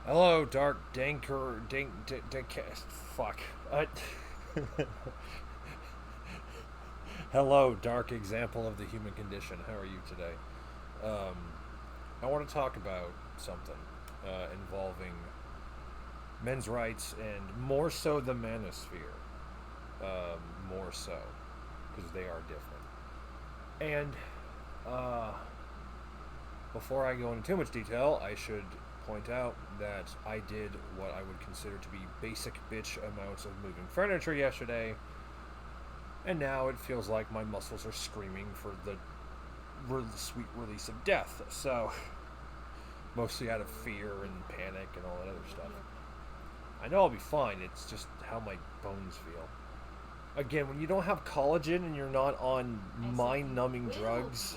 Hello, Dark Danker, fuck. Hello, dark example of the human condition. How are you today? Um, I want to talk about something involving men's rights and more so the manosphere. More so, because they are different. And uh, before I go into too much detail, I should point out that I did what I would consider to be basic bitch amounts of moving furniture yesterday, and now it feels like my muscles are screaming for the sweet release of death. So, mostly out of fear and panic and all that other stuff. I know I'll be fine, it's just how my bones feel. Again, when you don't have collagen and you're not on mind numbing drugs,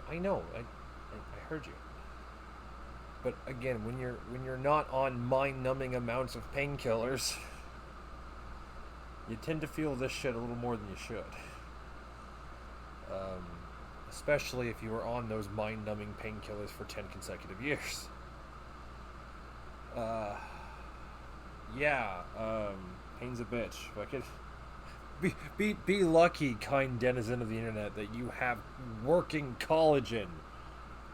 I know, I heard you. But again, when you're not on mind numbing amounts of painkillers, you tend to feel this shit a little more than you should. Um, Especially if you were on those mind numbing painkillers for 10 consecutive years. Uh, yeah, pain's a bitch. Fucking be lucky, kind denizen of the internet, that you have working collagen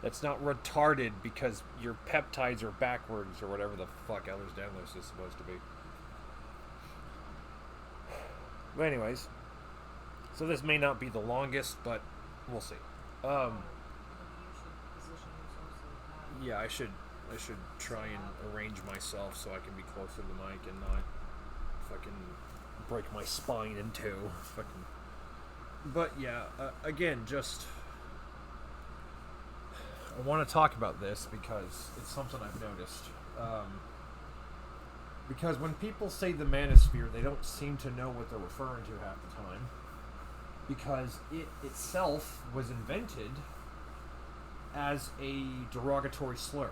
that's not retarded because your peptides are backwards or whatever the fuck Ehlers-Danlos is supposed to be. But anyways, so this may not be the longest, but we'll see. Um, yeah, I should try and arrange myself so I can be closer to the mic and not fucking break my spine in two. Fucking. But yeah, again, just I want to talk about this because it's something I've noticed. Because when people say the manosphere, they don't seem to know what they're referring to half the time. Because it itself was invented as a derogatory slur.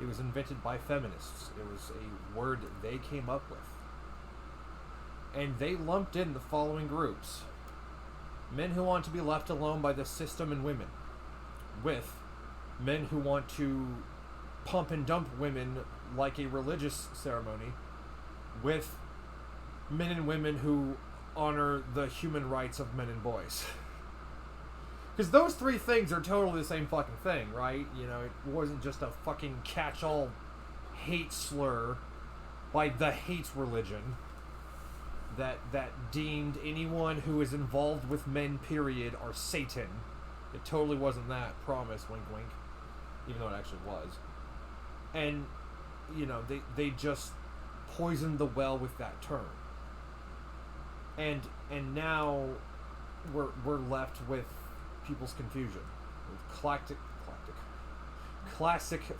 It was invented by feminists. It was a word they came up with. And they lumped in the following groups: men who want to be left alone by the system and women, with men who want to pump and dump women like a religious ceremony, with men and women who honor the human rights of men and boys. Because those three things are totally the same fucking thing, right? You know, it wasn't just a fucking catch-all hate slur by the hate religion that deemed anyone who is involved with men, period, are Satan. It totally wasn't that. Promise, wink wink. Even though it actually was. And, you know, they just poisoned the well with that term. And now we're left with people's confusion. With classic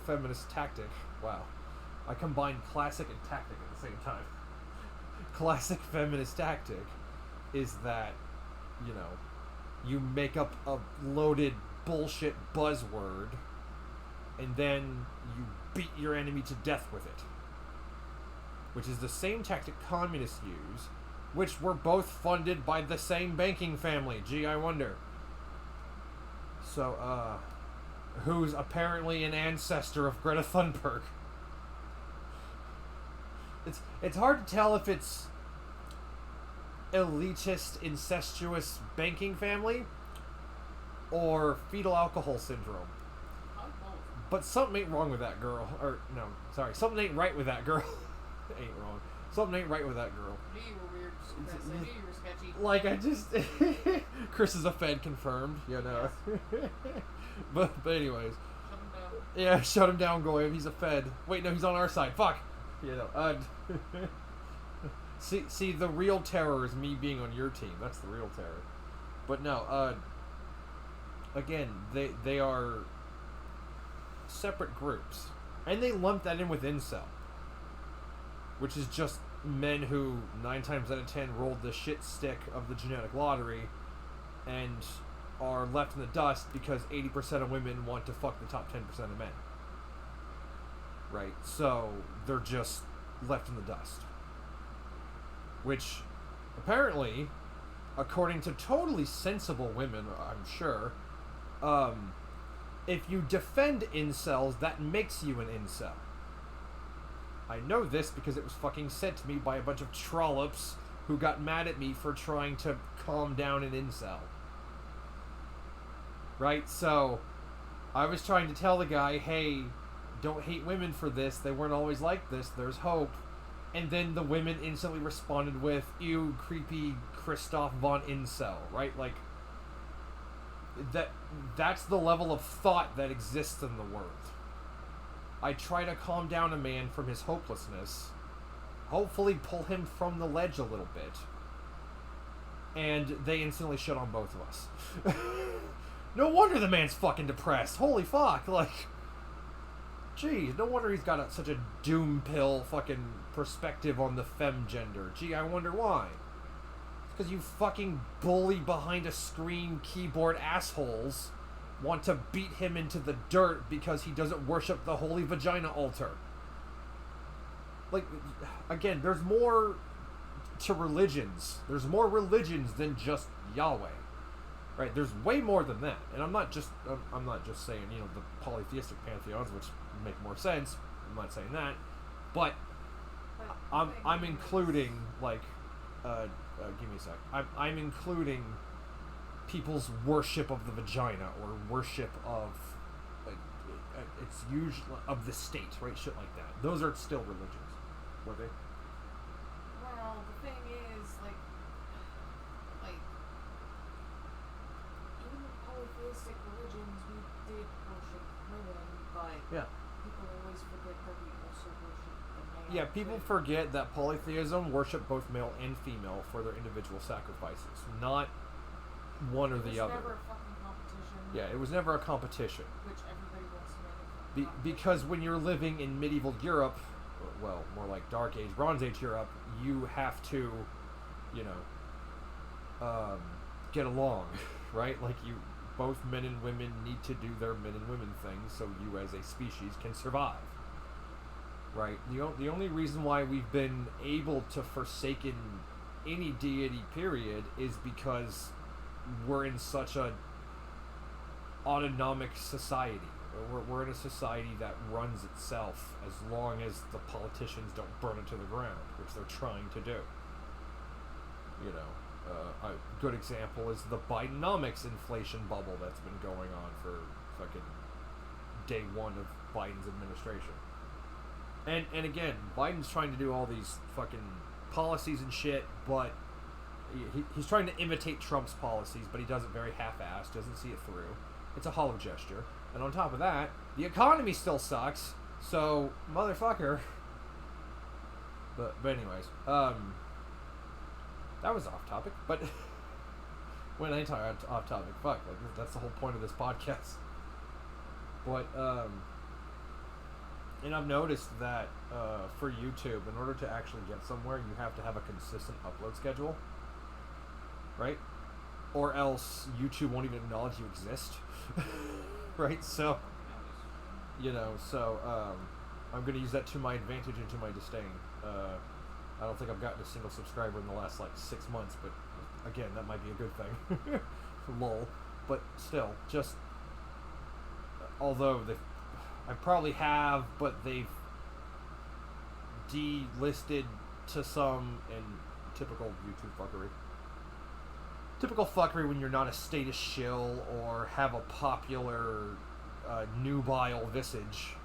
feminist tactic. Wow. I combined classic and tactic at the same time. Classic feminist tactic is that, you know, you make up a loaded bullshit buzzword and then you beat your enemy to death with it. Which is the same tactic communists use, which were both funded by the same banking family. Gee, I wonder. So, who's apparently an ancestor of Greta Thunberg. It's hard to tell if it's elitist, incestuous banking family or fetal alcohol syndrome. But something ain't wrong with that girl. Or, no, sorry. Something ain't right with that girl. Ain't wrong. Something ain't right with that girl. I knew you were weird, Chris. I knew you were sketchy. Like, I just... Chris is a Fed confirmed, you know. Yes. but anyways. Shut him down. Yeah, shut him down, Goyev. He's a Fed. Wait, no, he's on our side. Fuck! You know, see, the real terror is me being on your team. That's the real terror. But no, again, they are separate groups. And they lump that in with incel. Which is just men who, 9 times out of 10, rolled the shit stick of the genetic lottery and are left in the dust because 80% of women want to fuck the top 10% of men. Right? So, they're just left in the dust. Which, apparently, according to totally sensible women, I'm sure, if you defend incels, that makes you an incel. I know this because it was fucking said to me by a bunch of trollops who got mad at me for trying to calm down an incel. Right? So, I was trying to tell the guy, hey, don't hate women for this. They weren't always like this. There's hope. And then the women instantly responded with, ew, creepy Christoph von Incel. Right? Like, that's the level of thought that exists in the world. I try to calm down a man from his hopelessness, hopefully pull him from the ledge a little bit, and they instantly shit on both of us. No wonder the man's fucking depressed. Holy fuck, like, geez, no wonder he's got such a doom pill fucking perspective on the femme gender. Gee, I wonder why. It's because you fucking bully behind a screen keyboard assholes want to beat him into the dirt because he doesn't worship the holy vagina altar. Like, again, there's more to religions. There's more religions than just Yahweh. Right? There's way more than that. And I'm not just saying, you know, the polytheistic pantheons, which make more sense. I'm not saying that. But I'm including, like, give me a sec. I'm including people's worship of the vagina or worship of it's usually of the state, right? Shit like that. Those are still religions, were they? Well, the thing is, like even with polytheistic religions, we did worship women, but Yeah. people always forget that we also worship the man. Yeah, people forget that polytheism worship both male and female for their individual sacrifices, not one or the other. It was never a fucking competition. Yeah, it was never a competition. Which everybody wants to make it Because when you're living in medieval Europe, well, more like Dark Age, Bronze Age Europe, you have to, you know, get along, right? Like, both men and women need to do their men and women things so you as a species can survive, right? The only reason why we've been able to forsaken any deity, period, is because we're in such a autonomic society. We're in a society that runs itself as long as the politicians don't burn it to the ground, which they're trying to do. You know, a good example is the Bidenomics inflation bubble that's been going on for fucking day one of Biden's administration. And again, Biden's trying to do all these fucking policies and shit, but he's trying to imitate Trump's policies, but he does it very half-assed, doesn't see it through. It's a hollow gesture. And on top of that, the economy still sucks, so, motherfucker. But anyways, that was off topic, but when I talk off topic, fuck, like, that's the whole point of this podcast. But, and I've noticed that, for YouTube, in order to actually get somewhere, you have to have a consistent upload schedule. Right? Or else YouTube won't even acknowledge you exist. Right? So, you know, I'm going to use that to my advantage and to my disdain. I don't think I've gotten a single subscriber in the last, 6 months, but again, that might be a good thing. Lol. But still, just, although I probably have, but they've delisted to some in typical YouTube fuckery. Typical fuckery when you're not a status shill or have a popular nubile visage,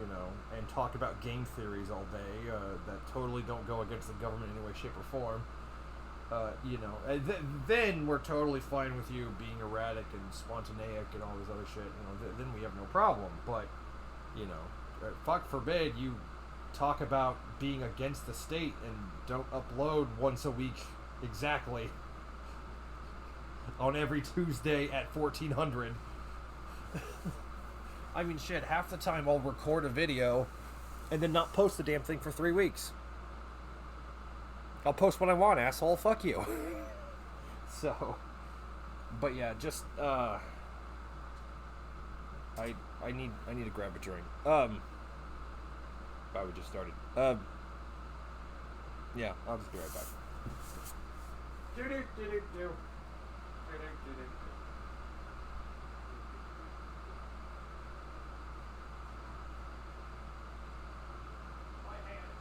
you know, and talk about game theories all day that totally don't go against the government in any way, shape, or form. You know, then we're totally fine with you being erratic and spontaneous and all this other shit. You know, then we have no problem. But, you know, fuck forbid you talk about being against the state and don't upload once a week exactly on every Tuesday at 1400. I mean, shit, half the time I'll record a video and then not post the damn thing for 3 weeks. I'll post what I want, asshole. Fuck you. So, but yeah, just I need to grab a drink. Wow, we just started. Yeah, I'll just be right back. Do. My hand.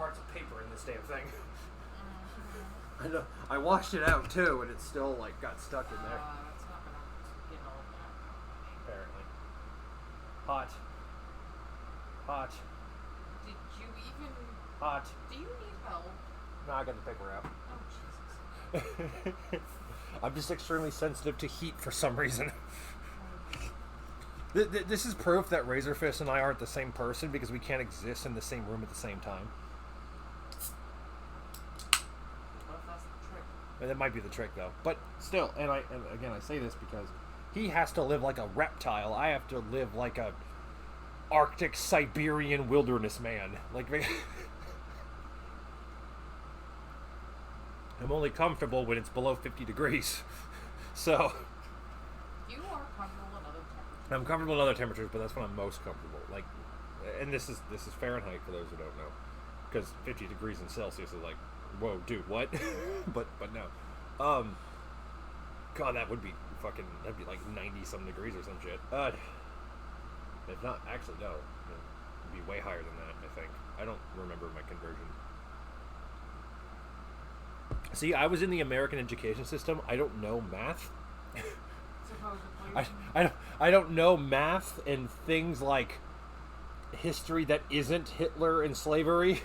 parts of paper in this damn thing. Mm-hmm. I know. I washed it out too, and it still like got stuck in there. That's not gonna get all that. Apparently. Hot. Hot. Did you even? Hot. Do you need help? No, I got the paper out. Oh Jesus. I'm just extremely sensitive to heat for some reason. This is proof that Razorfist and I aren't the same person because we can't exist in the same room at the same time. What if that's the trick? And that might be the trick, though. But still, and again, I say this because he has to live like a reptile. I have to live like a Arctic Siberian wilderness man. Like, I'm only comfortable when it's below 50 degrees. So You are comfortable in other temperatures. I'm comfortable in other temperatures, but that's when I'm most comfortable. Like, and this is Fahrenheit for those who don't know, because 50 degrees in Celsius is like, whoa, dude, what? but no. God, that'd be like 90 some degrees or some shit. If not, actually, no. It'd be way higher than that, I think. I don't remember my conversion. See, I was in the American education system. I don't know math. Supposedly. I don't know math and things like history that isn't Hitler and slavery.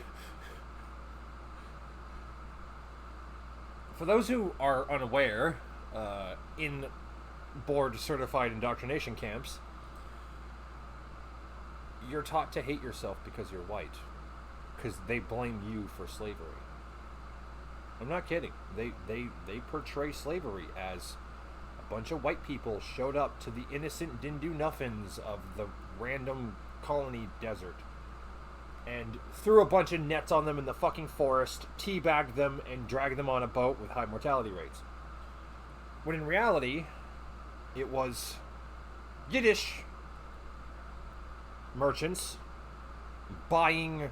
For those who are unaware, in board-certified indoctrination camps, you're taught to hate yourself because you're white, because they blame you for slavery. I'm not kidding. They portray slavery as a bunch of white people showed up to the innocent didn't-do-nothings of the random colony desert and threw a bunch of nets on them in the fucking forest, teabagged them, and dragged them on a boat with high mortality rates. When in reality, it was Yiddish merchants buying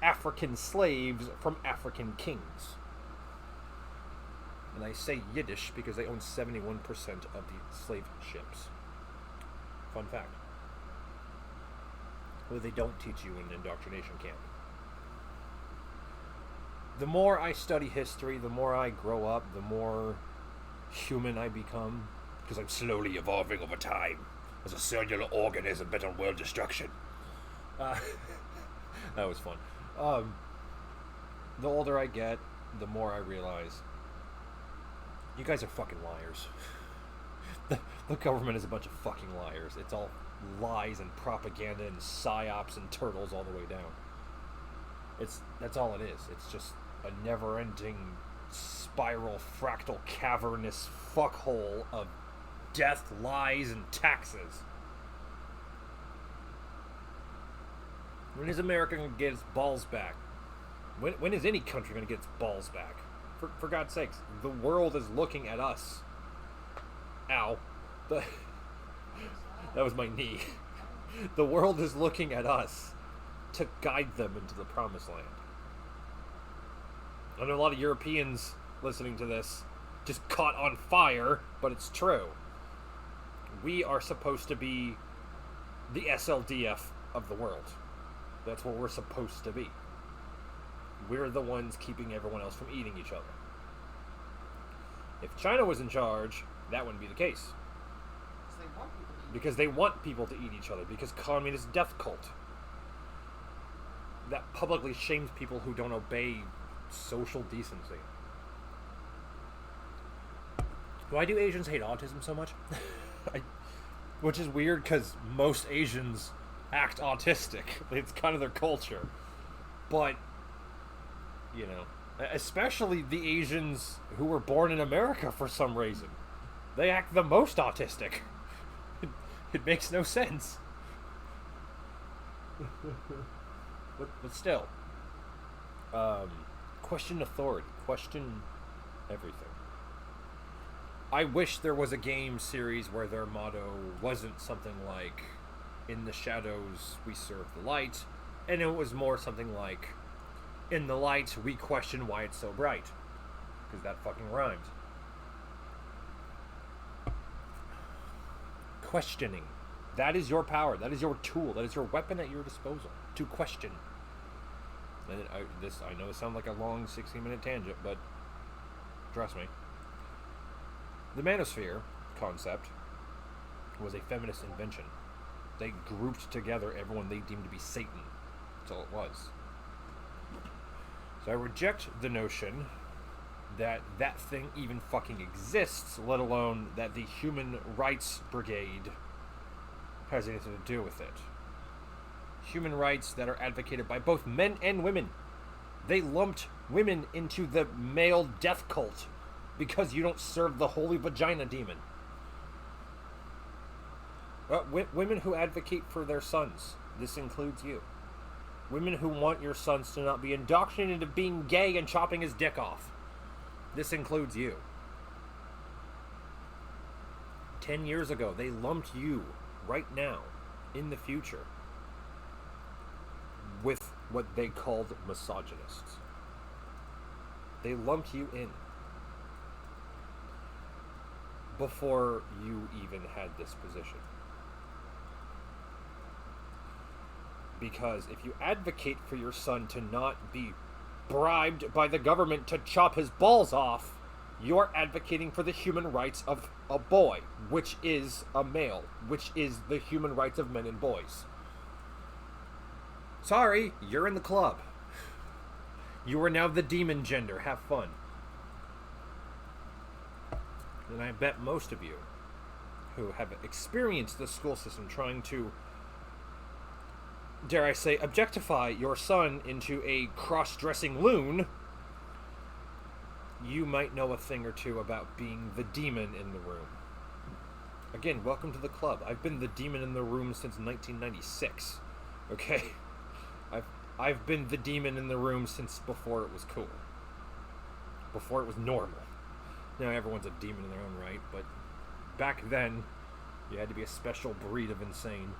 African slaves from African kings. And I say Yiddish because they own 71% of the slave ships. Fun fact. Well, they don't teach you in an indoctrination camp. The more I study history, the more I grow up, the more human I become, because I'm slowly evolving over time as a cellular organism bent on world destruction. That was fun. The older I get, the more I realize you guys are fucking liars. The government is a bunch of fucking liars. It's all lies and propaganda and psyops and turtles all the way down. That's all it is. It's just a never-ending spiral, fractal, cavernous fuckhole of death, lies, and taxes. When is America going to get its balls back? When is any country going to get its balls back? For God's sakes, the world is looking at us. Ow. That was my knee. The world is looking at us to guide them into the promised land. I know a lot of Europeans listening to this just caught on fire, but it's true. We are supposed to be the SLDF of the world. That's what we're supposed to be. We're the ones keeping everyone else from eating each other. If China was in charge, that wouldn't be the case. Because they want people to eat each other. Because communist death cult. That publicly shames people who don't obey social decency. Why do Asians hate autism so much? Which is weird because most Asians act autistic. It's kind of their culture. But, you know, especially the Asians who were born in America for some reason. They act the most autistic. It makes no sense. but still. Question authority. Question everything. I wish there was a game series where their motto wasn't something like, in the shadows we serve the light, and it was more something like, in the light we question why it's so bright. Because that fucking rhymes. Questioning. That is your power. That is your tool. That is your weapon at your disposal. To question. and I know it sounds like a long 16-minute tangent, but trust me. The Manosphere concept was a feminist invention. They grouped together everyone they deemed to be Satan. That's all it was. So I reject the notion that that thing even fucking exists, let alone that the Human Rights Brigade has anything to do with it. Human rights that are advocated by both men and women. They lumped women into the male death cult because you don't serve the holy vagina demon. Women who advocate for their sons. This includes you. Women who want your sons to not be indoctrinated into being gay and chopping his dick off. This includes you. 10 years ago, they lumped you right now, in the future, with what they called misogynists. They lumped you in before you even had this position. Because if you advocate for your son to not be bribed by the government to chop his balls off, you're advocating for the human rights of a boy, which is a male, which is the human rights of men and boys. Sorry, you're in the club. You are now the demon gender. Have fun. And I bet most of you who have experienced the school system trying to, dare I say, objectify your son into a cross-dressing loon, you might know a thing or two about being the demon in the room. Again, welcome to the club. I've been the demon in the room since 1996. Okay? I've been the demon in the room since before it was cool. Before it was normal. Now everyone's a demon in their own right, but back then, you had to be a special breed of insane.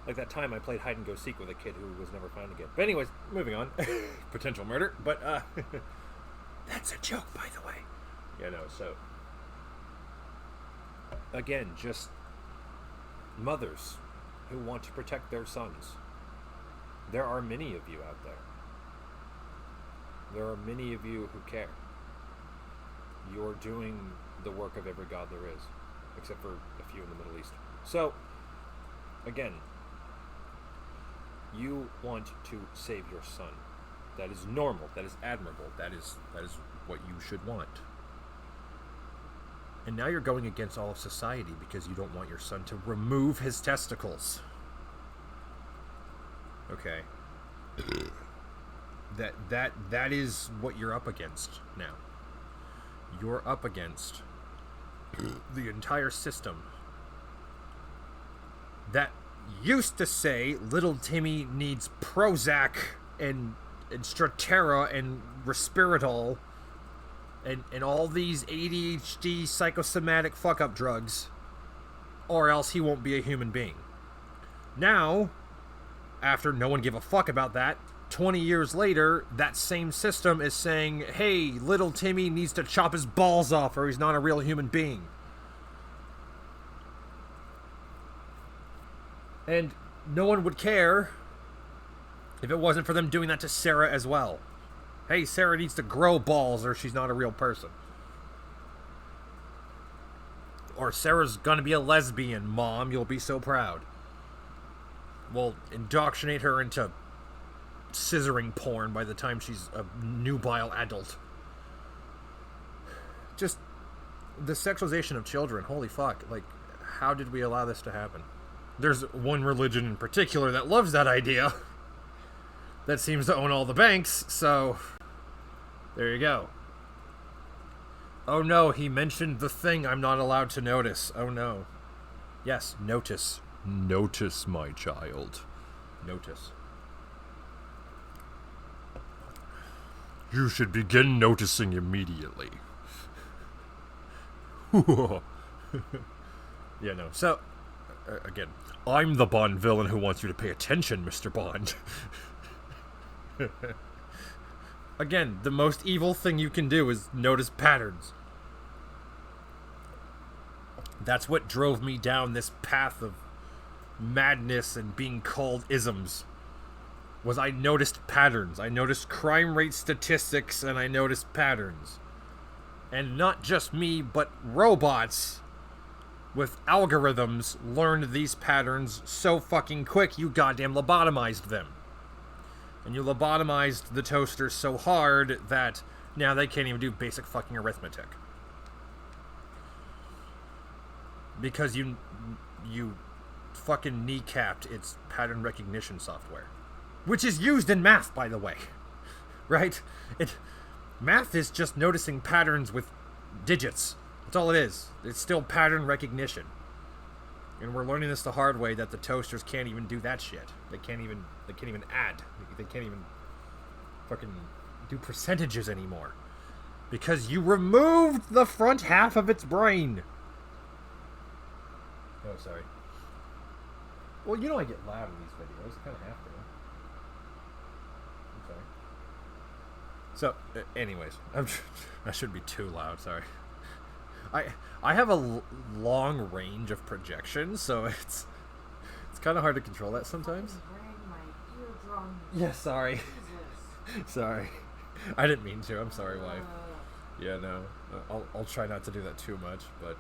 Like that time I played hide and go seek with a kid who was never found again. But anyways, moving on. Potential murder, but that's a joke, by the way. Yeah, no, so again, just mothers who want to protect their sons. There are many of you out there. There are many of you who care. You're doing the work of every god there is, except for a few in the Middle East. So, again, you want to save your son. That is normal. That is admirable. That is what you should want. And now you're going against all of society because you don't want your son to remove his testicles. Okay. That is what you're up against now. You're up against the entire system that used to say little Timmy needs Prozac and Strattera and Risperdal and all these ADHD psychosomatic fuck-up drugs, or else he won't be a human being. Now, after no one gave a fuck about that, 20 years later, that same system is saying, hey, little Timmy needs to chop his balls off or he's not a real human being. And no one would care if it wasn't for them doing that to Sarah as well. Hey, Sarah needs to grow balls or she's not a real person. Or Sarah's gonna be a lesbian, Mom, you'll be so proud. We'll indoctrinate her into scissoring porn by the time she's a nubile adult. Just the sexualization of children, holy fuck. Like, how did we allow this to happen? There's one religion in particular that loves that idea. That seems to own all the banks, so there you go. Oh no, he mentioned the thing I'm not allowed to notice. Oh no. Yes, notice. Notice, my child. Notice. You should begin noticing immediately. Yeah, no. So, again, I'm the Bond villain who wants you to pay attention, Mr. Bond. Again, the most evil thing you can do is notice patterns. That's what drove me down this path of madness and being called isms was I noticed patterns. I noticed crime rate statistics and I noticed patterns. And not just me, but robots with algorithms learned these patterns so fucking quick you goddamn lobotomized them. And you lobotomized the toasters so hard that now they can't even do basic fucking arithmetic. Because you fucking kneecapped its pattern recognition software. Which is used in math, by the way. Right? Math is just noticing patterns with digits. That's all it is. It's still pattern recognition. And we're learning this the hard way that the toasters can't even do that shit. They can't even add. They can't even fucking do percentages anymore. Because you removed the front half of its brain. Oh, sorry. Well, you know I get loud in these videos. I kind of have to. So, anyways, I shouldn't be too loud. Sorry. I have a long range of projections, so it's kind of hard to control that sometimes. Yeah, sorry. Sorry. I didn't mean to. I'm sorry, wife. Yeah, no. I'll try not to do that too much, but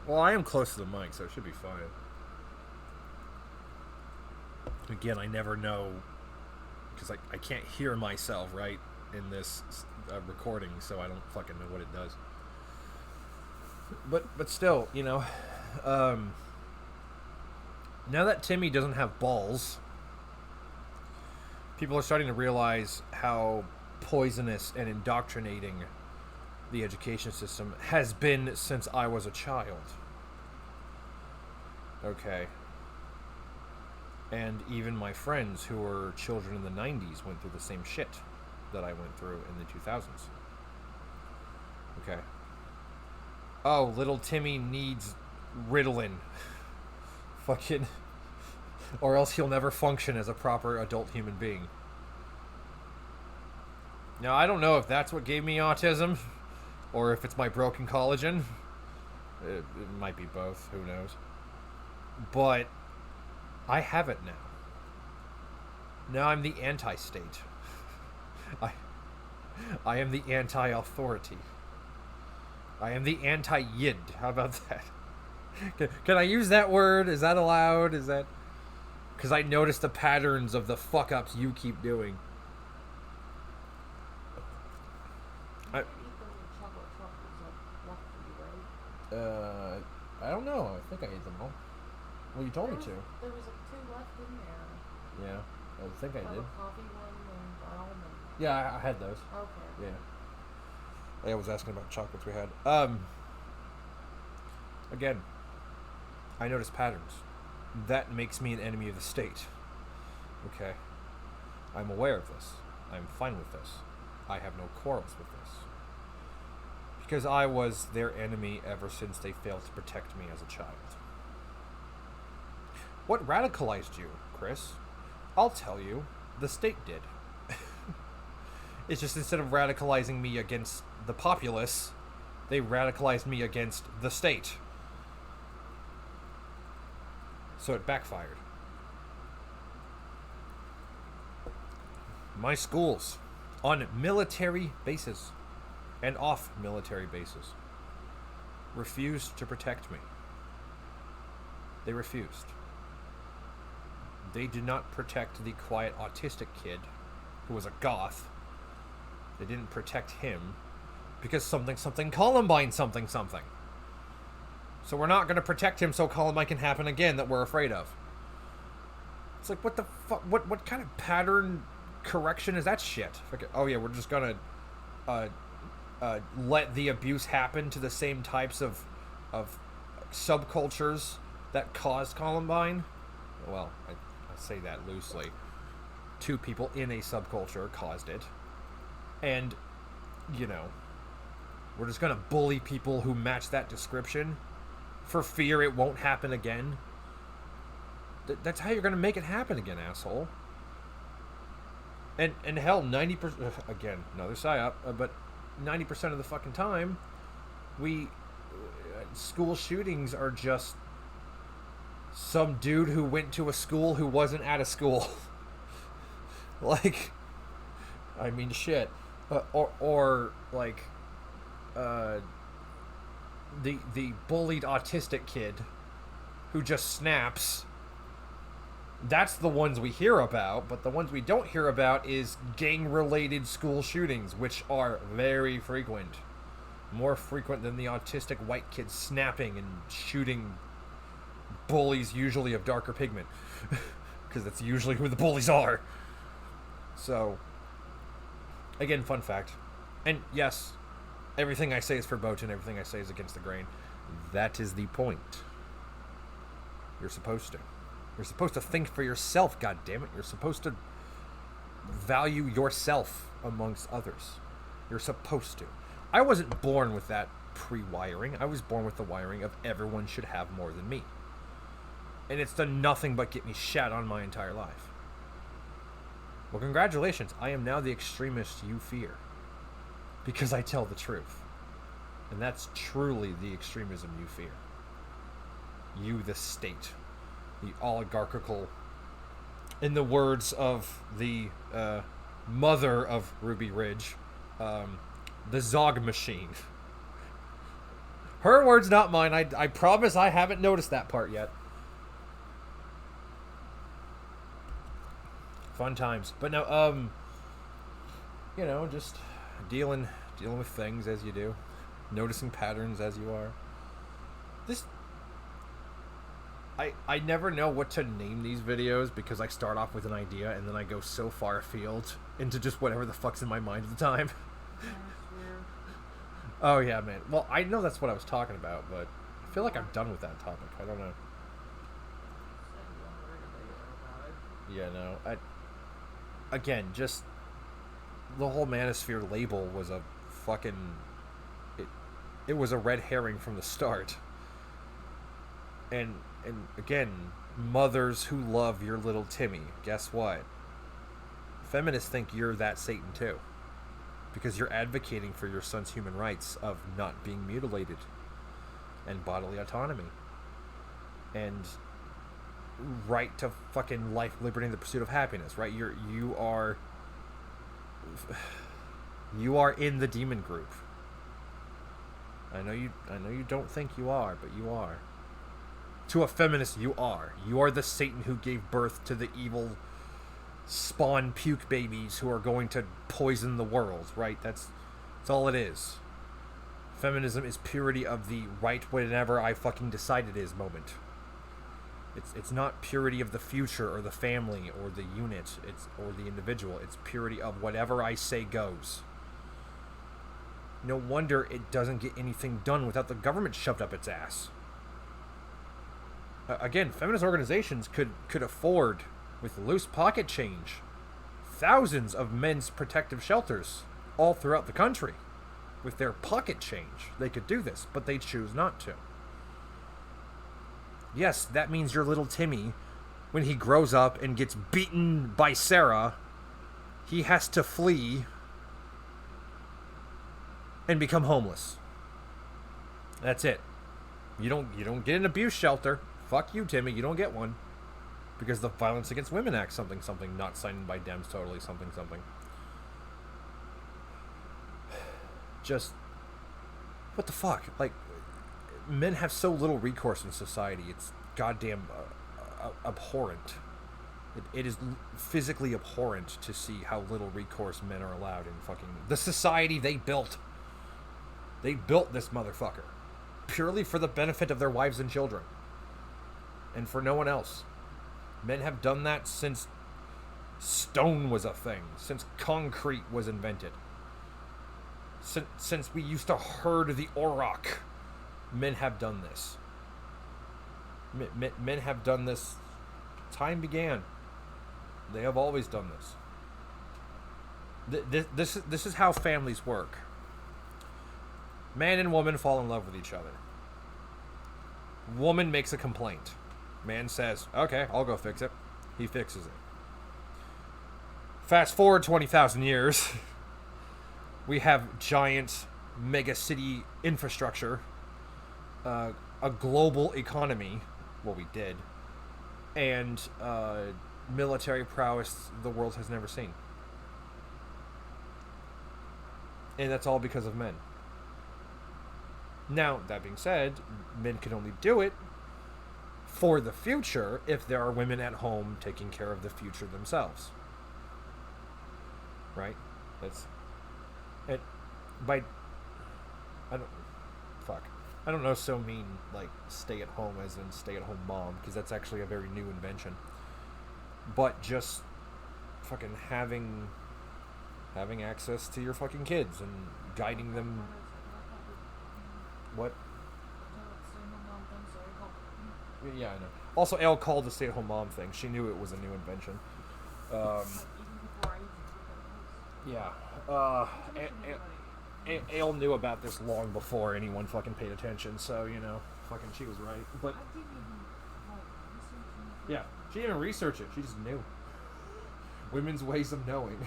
well, I am close to the mic, so it should be fine. Again, I never know because I can't hear myself right in this recording, so I don't fucking know what it does. But still, you know, now that Timmy doesn't have balls, people are starting to realize how poisonous and indoctrinating the education system has been since I was a child. Okay. And even my friends who were children in the 90s went through the same shit that I went through in the 2000s. Okay. Oh, little Timmy needs Ritalin. Fucking... Or else he'll never function as a proper adult human being. Now, I don't know if that's what gave me autism, or if it's my broken collagen. It might be both, who knows. But I have it now. Now I'm the anti-state. I am the anti-authority. I am the anti-yid. How about that? Can I use that word? Is that allowed? Is that... Because I notice the patterns of the fuck-ups you keep doing. I don't know. I think I ate them all. Well, you told me to. There was 2 left in there. Yeah, I think I did. A coffee one and almond. Yeah, I had those. Okay. Yeah. I was asking about chocolates we had. Again, I notice patterns. That makes me an enemy of the state. Okay. I'm aware of this. I'm fine with this. I have no quarrels with this. Because I was their enemy ever since they failed to protect me as a child. What radicalized you, Chris? I'll tell you. The state did. It's just instead of radicalizing me against the populace, they radicalized me against the state. So it backfired. My schools, on military bases and off military bases, refused to protect me. They refused. They did not protect the quiet autistic kid who was a goth. They didn't protect him because something Columbine something. So we're not going to protect him so Columbine can happen again that we're afraid of. It's like, what the fuck? What kind of pattern correction is that shit? Like, oh yeah, we're just going to let the abuse happen to the same types of subcultures that caused Columbine? Well, I say that loosely. 2 people in a subculture caused it. And, you know, we're just going to bully people who match that description for fear it won't happen again. That's how you're going to make it happen again, asshole. And hell, 90%... Again, another psyop, but 90% of the fucking time, school shootings are just some dude who went to a school who wasn't at a school. Like, I mean, shit. Or like, the bullied autistic kid who just snaps. That's the ones we hear about, but the ones we don't hear about is gang-related school shootings, which are very frequent. More frequent than the autistic white kids snapping and shooting bullies, usually of darker pigment. Because that's usually who the bullies are. So, again, fun fact. And yes, everything I say is verboten, everything I say is against the grain. That is the point. You're supposed to. You're supposed to think for yourself, goddammit. You're supposed to value yourself amongst others. You're supposed to. I wasn't born with that pre-wiring. I was born with the wiring of everyone should have more than me. And it's done nothing but get me shat on my entire life. Well, congratulations. I am now the extremist you fear. Because I tell the truth. And that's truly the extremism you fear. You, the state. The oligarchical, in the words of the mother of Ruby Ridge, the Zog machine. Her words, not mine. I promise I haven't noticed that part yet. Fun times. But no, you know, just dealing with things as you do. Noticing patterns as you are. I never know what to name these videos because I start off with an idea and then I go so far afield into just whatever the fuck's in my mind at the time. Oh yeah, man. Well, I know that's what I was talking about, but I feel like I'm done with that topic. I don't know. Yeah, no. Again, just the whole Manosphere label was a fucking... It was a red herring from the start. And again, mothers who love your little Timmy, guess what? Feminists think you're that Satan too. Because you're advocating for your son's human rights of not being mutilated. And bodily autonomy. And right to fucking life, liberty, and the pursuit of happiness, right? You are in the demon group. I know you don't think you are, but you are. To a feminist, you are. You are the Satan who gave birth to the evil spawn puke babies who are going to poison the world, right? That's all it is. Feminism is purity of the right whenever I fucking decide it is moment. It's not purity of the future or the family or the unit or the individual. It's purity of whatever I say goes. No wonder it doesn't get anything done without the government shoved up its ass. Again, feminist organizations could afford, with loose pocket change, thousands of men's protective shelters all throughout the country. With their pocket change, they could do this, but they choose not to. Yes, that means your little Timmy, when he grows up and gets beaten by Sarah, he has to flee and become homeless. That's it. You don't get an abuse shelter. Fuck you, Timmy. You don't get one. Because the Violence Against Women Act, something, not signed by Dems, totally, something. Just, what the fuck? Like, men have so little recourse in society. It's goddamn abhorrent. It is physically abhorrent to see how little recourse men are allowed in fucking... The society they built. They built this motherfucker. Purely for the benefit of their wives and children. And for no one else. Men have done that since stone was a thing. Since concrete was invented. Since we used to herd the auroch. Men have done this. Men have done this. Time began. They have always done this. This is how families work. Man and woman fall in love with each other. Woman makes a complaint. Man says, okay, I'll go fix it. He fixes it. Fast forward 20,000 years. We have giant mega city infrastructure. A global economy. Well, we did. and military prowess the world has never seen. And that's all because of men. Now, that being said, men can only do it for the future if there are women at home taking care of the future themselves. Right? That's it. By I don't fuck. I don't know. So mean like stay at home as in stay at home mom, because that's actually a very new invention. But just fucking having access to your fucking kids and guiding them. What? Yeah, I know. Also, Elle called the stay-at-home mom thing. She knew it was a new invention. Yeah. Ale knew about this long before anyone fucking paid attention, so, you know, fucking she was right. But, yeah, she didn't research it. She just knew. Women's ways of knowing.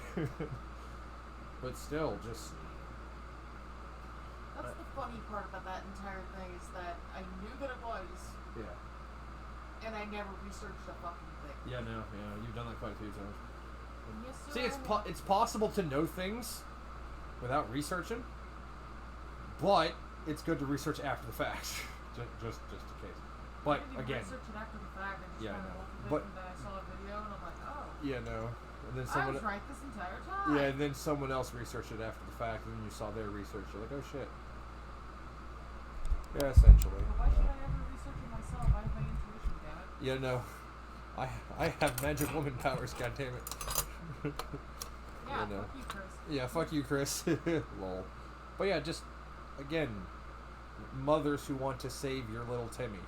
But still, just... That's the funny part about that entire thing, is that I knew that it was, Yeah. and I never researched the fucking thing. Yeah, no, yeah, you've done that quite a few times. Yes, sir, See, it's possible to know things without researching, but it's good to research after the fact, just in case. But I didn't even again, research it after the fact. I just yeah, kind no. of looked at it, But and then I saw a video, and I'm like, oh. Yeah, no. And then I someone, was right this entire time. yeah, and then someone else researched it after the fact, and then you saw their research. You're like, oh shit. Yeah, essentially. But why should I ever research it myself? I have my intuition, damn it. Yeah, no. I have magic woman powers. God damn it. Yeah, no. fuck you, Chris. Yeah, fuck you, Chris. Lol. But yeah, just again, mothers who want to save your little Timmy.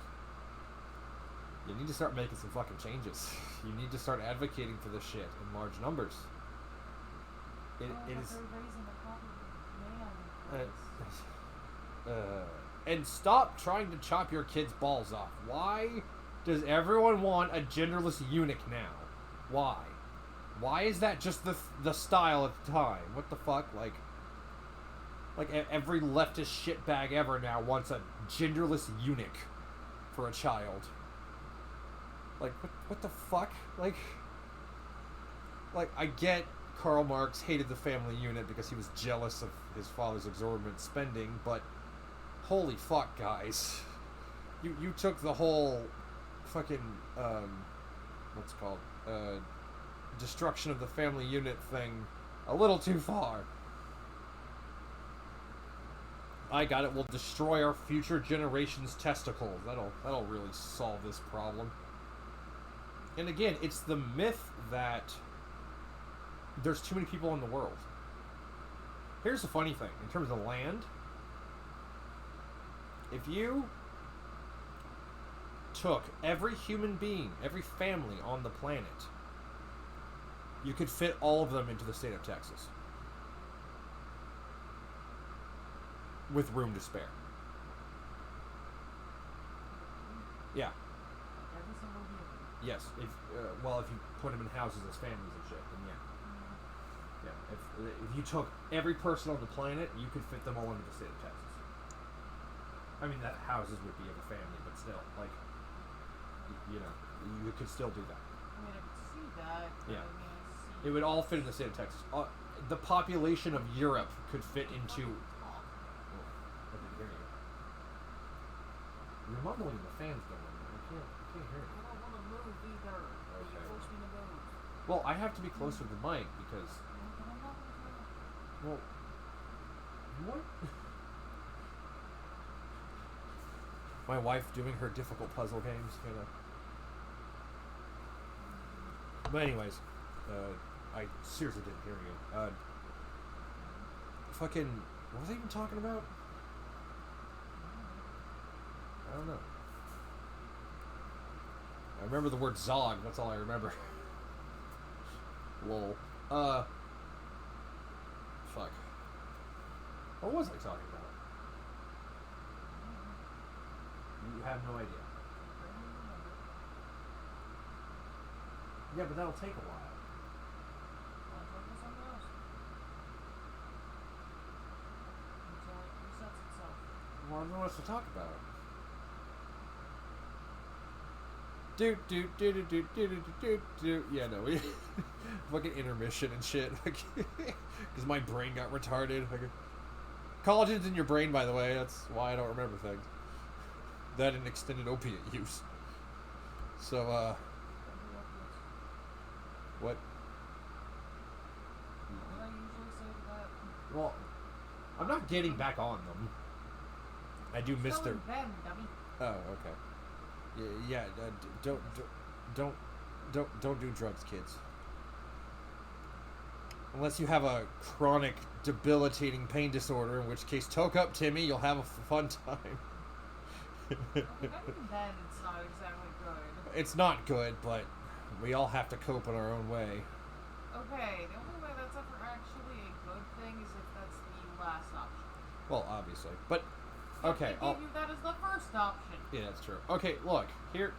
You need to start making some fucking changes. You need to start advocating for this shit in large numbers. It is. They're raising a proper man. And stop trying to chop your kids' balls off. Why does everyone want a genderless eunuch now? Why? Why is that just the style at the time? What the fuck? Like every leftist shitbag ever now wants a genderless eunuch for a child. Like, what the fuck? Like, I get Karl Marx hated the family unit because he was jealous of his father's exorbitant spending, but holy fuck, guys. You took the whole fucking, what's it called? Destruction of the family unit thing a little too far. I got it. We'll destroy our future generations' testicles. That'll really solve this problem. And again, it's the myth that there's too many people in the world. Here's the funny thing. In terms of land, if you took every human being, every family on the planet, you could fit all of them into the state of Texas. With room to spare. Yeah. Every single human. Yes. If you put them in houses as families and shit, then yeah. Yeah. If you took every person on the planet, you could fit them all into the state of Texas. I mean, that houses would be of a family, but still, like, you know, you could still do that. I mean, I could see that. Yeah. I mean, I see It would all fit in the state of Texas. The population of Europe could fit into. talk. I didn't hear you. You're mumbling. The fan's going. I can't hear you. I don't want to move either. Okay. You force me to move. Well, I have to be closer to the mic because. But I'm not going to. Well. What? My wife doing her difficult puzzle games, you know. But anyways, I seriously didn't hear you. Fucking, what was I even talking about? I don't know. I remember the word Zog, that's all I remember. Lol. Fuck. What was I talking about? You have no idea. Yeah, but that'll take a while. I'll talk to someone else. Until it resets itself. Well, I don't know what else to talk about. Yeah, no, we fucking intermission and shit. Because my brain got retarded. Collagen's in your brain, by the way. That's why I don't remember things. That and extended opiate use. So, what? What I usually say to that? Well, I'm not getting back on them. I do miss their. Them, dummy. Oh, okay. Yeah. Don't do drugs, kids. Unless you have a chronic, debilitating pain disorder, in which case, toke up, Timmy. You'll have a fun time. Even then, it's not exactly good. It's not good, but we all have to cope in our own way. Okay, the only way that's ever actually a good thing is if that's the last option. Well, obviously, but okay. They gave you that as the first option. Yeah, that's true. Okay, look here's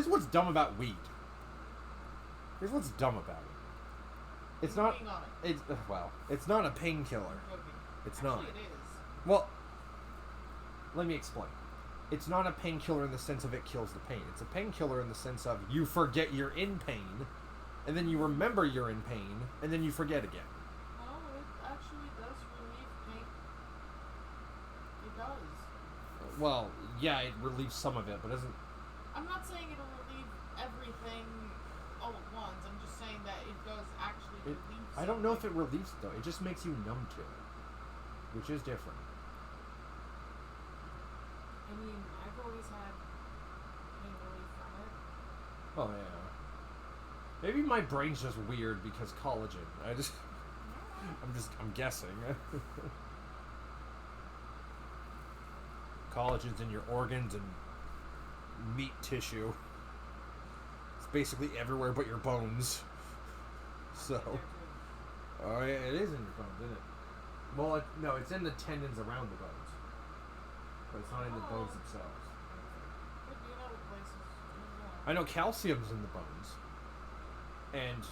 what's dumb about weed. Here's what's dumb about it. It's not. It's not a painkiller. It's not. Actually, it is. Well, let me explain. It's not a painkiller in the sense of it kills the pain. It's a painkiller in the sense of you forget you're in pain, and then you remember you're in pain, and then you forget again. No, it actually does relieve pain. It does. Well, yeah, it relieves some of it, but doesn't. I'm not saying it'll relieve everything all at once. I'm just saying that it does actually relieve I don't know if it relieves it, though. It just makes you numb to it, which is different. I mean, I've always had pain relief from it. Oh, yeah. Maybe my brain's just weird because collagen. I'm guessing. Collagen's in your organs and meat tissue. It's basically everywhere but your bones. So. Oh, yeah, it is in your bones, isn't it? Well, no, it's in the tendons around the bones. But it's not in the bones themselves. Could be in other places. I know calcium's in the bones. And,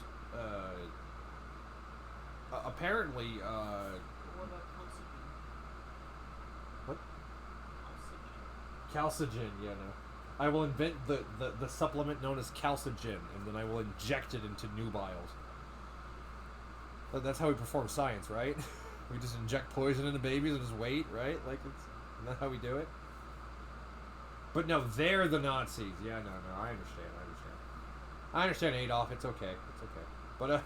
apparently, What about calcium? What? Calcium. Calcigen, yeah, no. I will invent the supplement known as calcigen, and then I will inject it into nubiles. But that's how we perform science, right? We just inject poison into babies and just wait, right? Like, isn't that how we do it? But no, they're the Nazis. Yeah, no, I understand. I understand, Adolf. It's okay. But,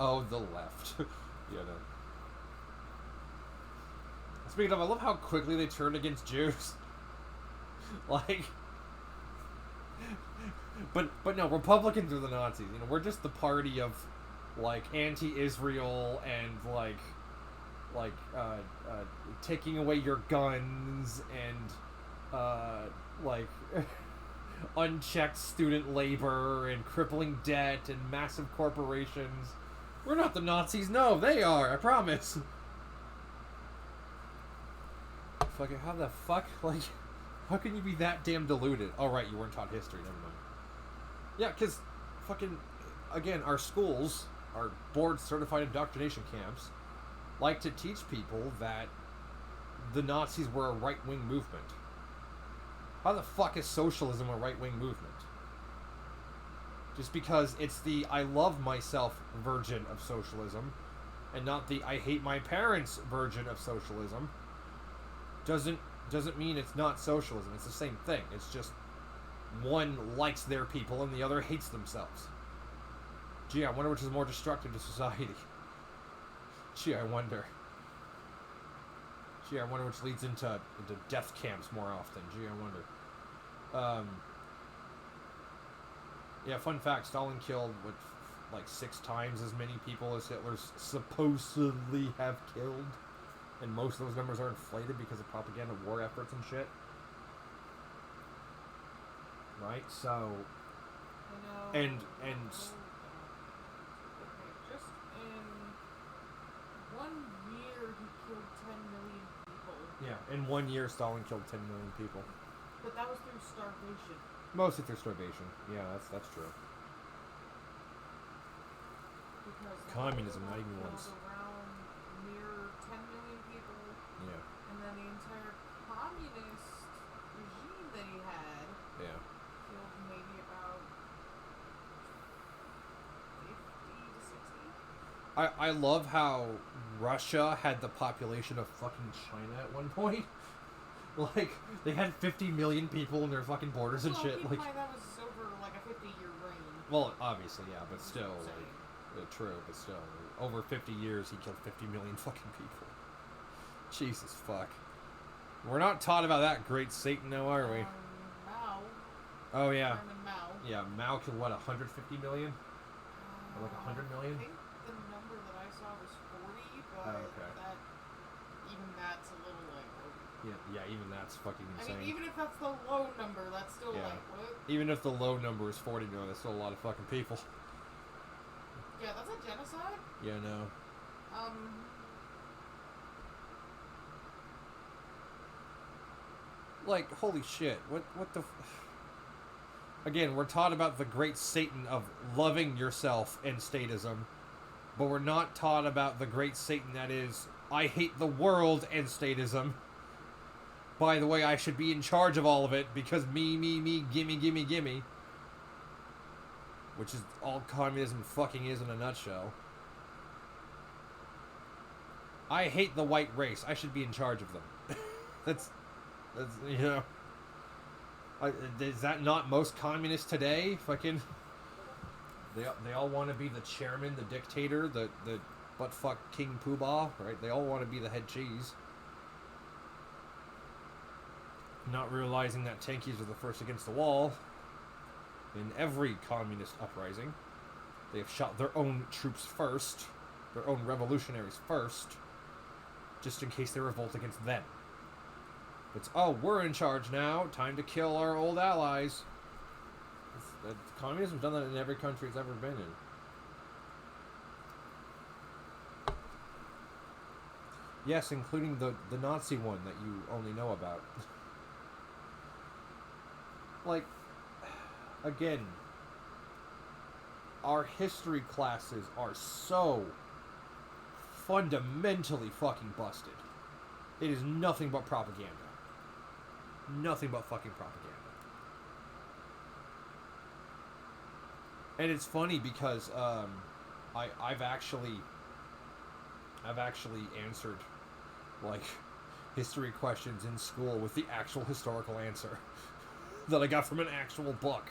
oh, the left. Yeah, no. Speaking of, I love how quickly they turned against Jews. Like, but no, Republicans are the Nazis. You know, we're just the party of, like, anti-Israel and, like, taking away your guns and, like, unchecked student labor and crippling debt and massive corporations. We're not the Nazis. No, they are. I promise. Fucking, how the fuck, like, how can you be that damn deluded? Oh, right, you weren't taught history. Never mind. Yeah, because, fucking, again, our schools, our board-certified indoctrination camps, like to teach people that the Nazis were a right-wing movement. How the fuck is socialism a right-wing movement? Just because it's the I love myself version of socialism, and not the I hate my parents version of socialism, doesn't mean it's not socialism. It's the same thing. It's just one likes their people and the other hates themselves. Gee, I wonder which is more destructive to society. Gee, I wonder which leads into death camps more often. Gee, I wonder. Yeah, fun fact, Stalin killed, like 6 times as many people as Hitler's supposedly have killed. And most of those numbers are inflated because of propaganda war efforts and shit. Right, so... I know. And just in 1 year, he killed 10 million people. yeah, in 1 year, Stalin killed 10 million people. But that was through starvation. Mostly through starvation. Yeah, that's true. Because Communism, not even killed once. around near 10 million people. Yeah. And then the entire communist I love how Russia had the population of fucking China at one point. Like, they had 50 million people in their fucking borders and shit. Keep in Like, mind that was over like a 50-year reign. well, obviously, yeah, but still, like, true, but still, over 50 years, he killed 50 million fucking people. Jesus fuck. We're not taught about that great Satan, now, are we? Mao. Oh yeah. Chairman Mao. Yeah, Mao killed what, 150 million? Or like 100 million? I think the number that I saw was 40, but okay. that's a little like. Yeah, even that's fucking insane. I mean, even if that's the low number, that's still like what? Even if the low number is 40 million, that's still a lot of fucking people. Yeah, that's a genocide. Yeah, no. Like, holy shit, what the... Again, we're taught about the great Satan of loving yourself and statism, but we're not taught about the great Satan that is, I hate the world and statism. By the way, I should be in charge of all of it, because me, gimme, gimme, gimme. Which is all communism fucking is in a nutshell. I hate the white race, I should be in charge of them. That's, you know... is that not most communists today? Fucking, they all want to be the chairman, the dictator, the buttfuck King Poobah, right? They all want to be the head cheese. Not realizing that tankies are the first against the wall. In every communist uprising, they have shot their own troops first, their own revolutionaries first, just in case they revolt against them. It's, oh, we're in charge now. Time to kill our old allies. Communism's done that in every country it's ever been in. Yes, including the Nazi one that you only know about. Like, again, our history classes are so fundamentally fucking busted. It is nothing but propaganda. Nothing but fucking propaganda. And it's funny because I've actually answered like history questions in school with the actual historical answer that I got from an actual book,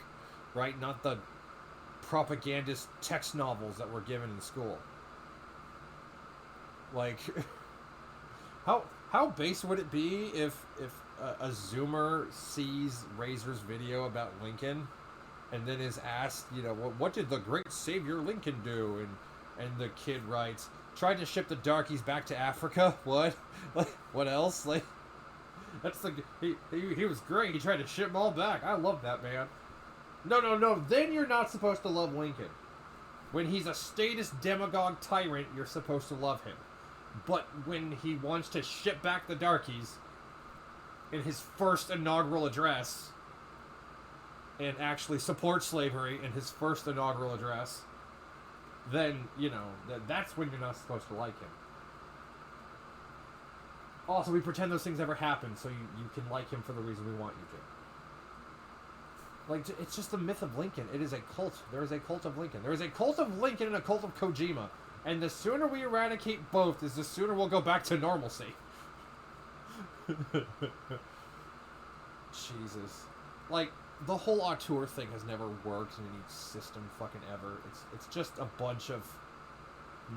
right? Not the propagandist text novels that were given in school. Like, how base would it be if a Zoomer sees Razor's video about Lincoln and then is asked, you know, what did the great savior Lincoln do? And the kid writes, tried to ship the darkies back to Africa. What? Like, what else? Like, that's the he was great. He tried to ship them all back. I love that, man. No. Then you're not supposed to love Lincoln. When he's a statist demagogue tyrant, you're supposed to love him. But when he wants to ship back the darkies in his first inaugural address and actually support slavery in his first inaugural address, then, you know, that's when you're not supposed to like him. Also, we pretend those things never happened, so you can like him for the reason we want you to. Like, it's just the myth of Lincoln. It is a cult. There is a cult of Lincoln. There is a cult of Lincoln and a cult of Kojima. And the sooner we eradicate both, is the sooner we'll go back to normalcy. Jesus. Like, the whole auteur thing has never worked in any system fucking ever. It's just a bunch of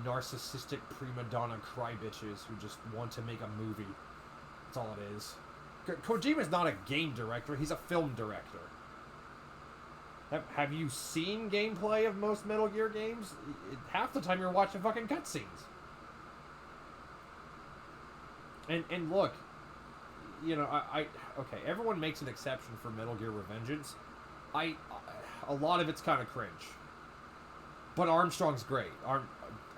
narcissistic prima donna cry-bitches who just want to make a movie. That's all it is. Kojima's not a game director, he's a film director. Have you seen gameplay of most Metal Gear games? Half the time you're watching fucking cutscenes. And look, you know, okay, everyone makes an exception for Metal Gear Revengeance. A lot of it's kind of cringe. But Armstrong's great.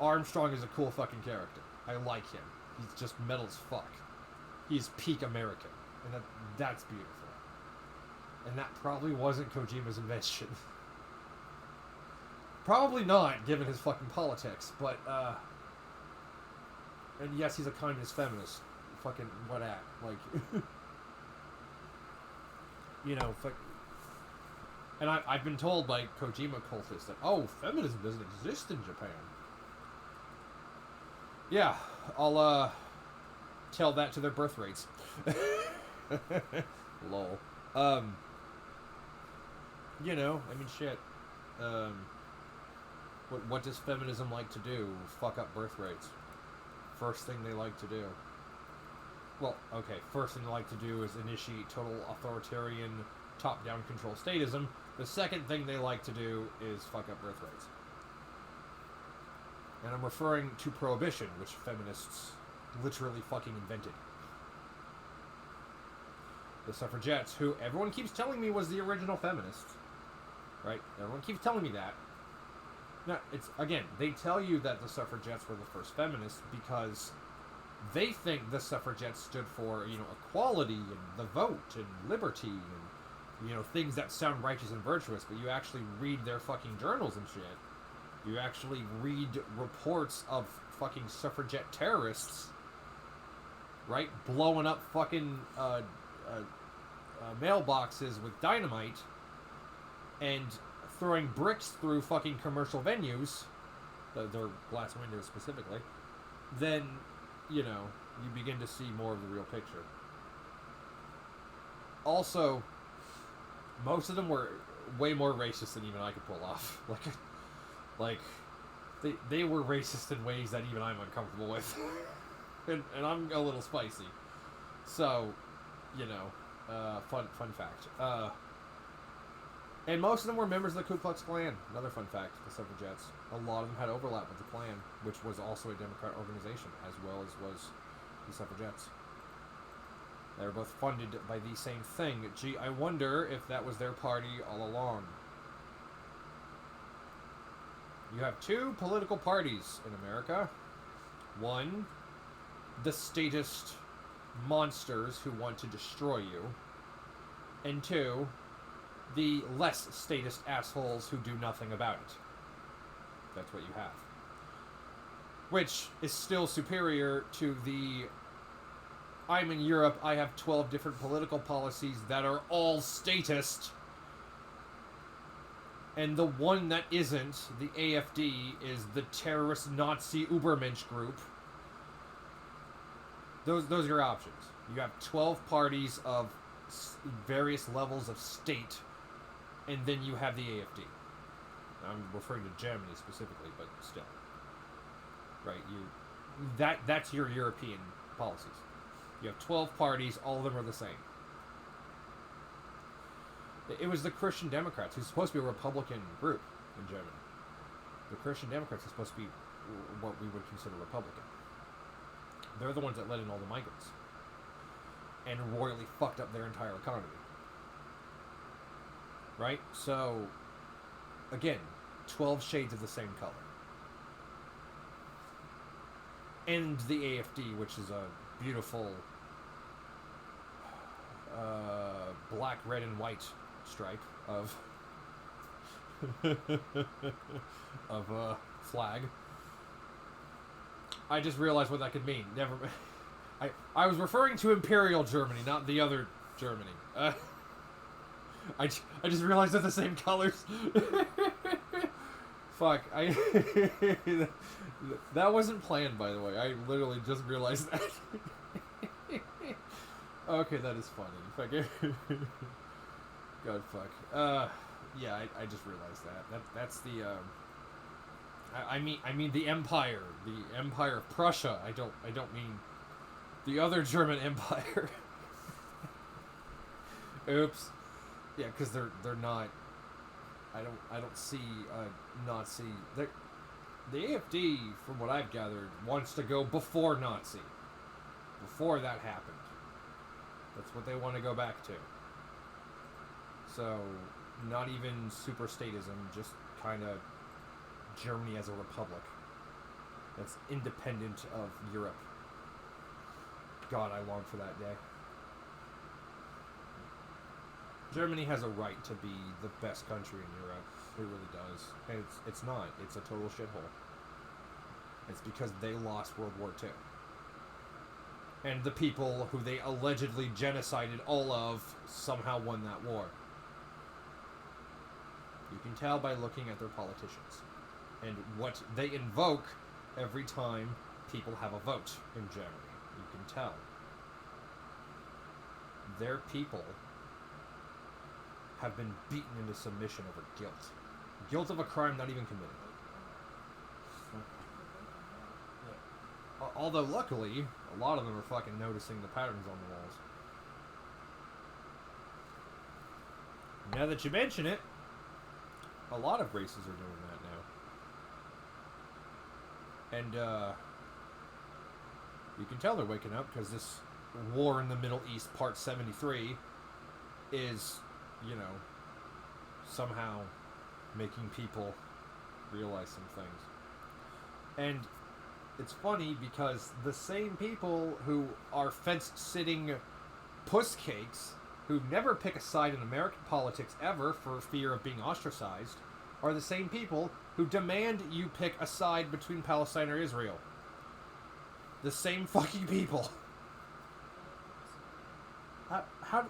Armstrong is a cool fucking character. I like him. He's just metal as fuck. He's peak American. And that's beautiful. And that probably wasn't Kojima's invention. Probably not, given his fucking politics, but, and yes, he's a communist feminist. Fucking, what at? Like, you know, fuck. And I've been told by Kojima cultists that, oh, feminism doesn't exist in Japan. Yeah, I'll tell that to their birth rates. Lol. You know, I mean, shit. What does feminism like to do? Fuck up birth rates. First thing they like to do. Well, okay, first thing they like to do is initiate total authoritarian, top-down control statism. The second thing they like to do is fuck up birth rates. And I'm referring to prohibition, which feminists literally fucking invented. The suffragettes, who everyone keeps telling me was the original feminists. Right? Everyone keeps telling me that. Now, it's, again, they tell you that the suffragettes were the first feminists because they think the suffragettes stood for, you know, equality and the vote and liberty and, you know, things that sound righteous and virtuous, but you actually read their fucking journals and shit. You actually read reports of fucking suffragette terrorists, right? Blowing up fucking mailboxes with dynamite and throwing bricks through fucking commercial venues, their glass windows specifically, then, you know, you begin to see more of the real picture. Also, most of them were way more racist than even I could pull off. Like they were racist in ways that even I'm uncomfortable with. and I'm a little spicy. So, you know, fun fact. And most of them were members of the Ku Klux Klan. Another fun fact, the suffragettes. A lot of them had overlap with the Klan, which was also a Democrat organization, as well as was the suffragettes. They were both funded by the same thing. Gee, I wonder if that was their party all along. You have two political parties in America. One, the statist monsters who want to destroy you. And two, the less statist assholes who do nothing about it. That's what you have. Which is still superior to the I'm in Europe, I have 12 different political policies that are all statist. And the one that isn't, the AfD, is the terrorist Nazi Ubermensch group. Those are your options. You have 12 parties of various levels of state, and then you have the AfD. I'm referring to Germany specifically, but still. Right, that's your European policies. You have 12 parties, all of them are the same. It was the Christian Democrats, who's supposed to be a Republican group in Germany. The Christian Democrats are supposed to be what we would consider Republican. They're the ones that let in all the migrants. And royally fucked up their entire economy. Right? So, again, 12 shades of the same color. And the AfD, which is a beautiful black, red, and white stripe of flag. I just realized what that could mean. Never. I was referring to Imperial Germany, not the other Germany. I just realized they're the same colors. Fuck. That wasn't planned, by the way. I literally just realized that. Okay, that is funny. Fuck. God, fuck. Yeah, I just realized that. That's the I mean the Empire of Prussia. I don't mean the other German Empire. Oops. Yeah, because they're not. I don't see Nazi. The AfD, from what I've gathered, wants to go before Nazi. Before that happened. That's what they want to go back to. So, not even super statism, just kind of Germany as a republic that's independent of Europe. God, I long for that day. Germany has a right to be the best country in Europe. It really does. And it's not. It's a total shithole. It's because they lost World War II. And the people who they allegedly genocided all of somehow won that war. You can tell by looking at their politicians. And what they invoke every time people have a vote in Germany. You can tell. Their people have been beaten into submission over guilt. Guilt of a crime not even committed. Although, luckily, a lot of them are fucking noticing the patterns on the walls. Now that you mention it, a lot of races are doing that now. And, you can tell they're waking up because this war in the Middle East, Part 73, is, you know, somehow making people realize some things. And it's funny because the same people who are fence-sitting puss cakes, who never pick a side in American politics ever for fear of being ostracized, are the same people who demand you pick a side between Palestine or Israel. The same fucking people. How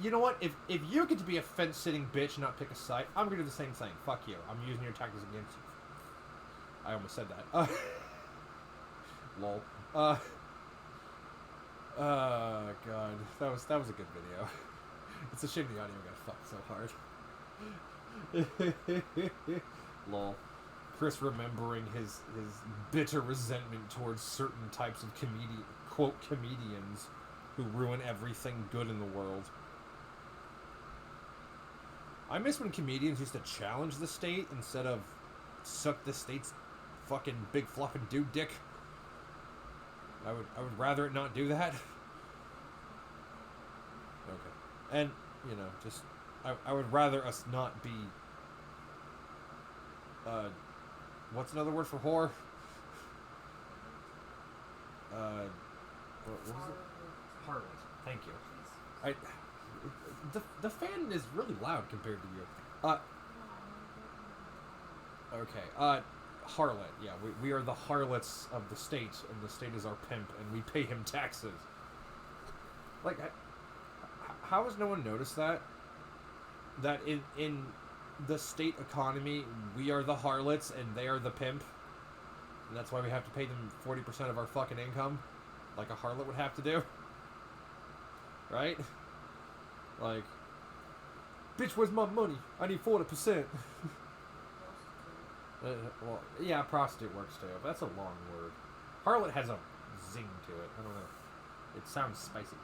you know what? If you get to be a fence-sitting bitch and not pick a side, I'm gonna do the same thing. Fuck you. I'm using your tactics against you. I almost said that. Lol. God, that was a good video. It's a shame the audio got fucked so hard. Lol. Chris remembering his bitter resentment towards certain types of comedians who ruin everything good in the world. I miss when comedians used to challenge the state instead of suck the state's fucking big fluffing dude dick. I would rather it not do that. Okay. And, you know, just I would rather us not be what's another word for whore? What was it? Harlot. Thank you. The fan is really loud compared to you. Okay. Harlot. Yeah, we are the harlots of the state, and the state is our pimp, and we pay him taxes. Like, how has no one noticed that? That in the state economy, we are the harlots, and they are the pimp? And that's why we have to pay them 40% of our fucking income? Like a harlot would have to do? Right? Like, bitch, where's my money? I need 40%. Well, yeah, prostitute works too, but that's a long word. Harlot has a zing to it. I don't know. It sounds spicy.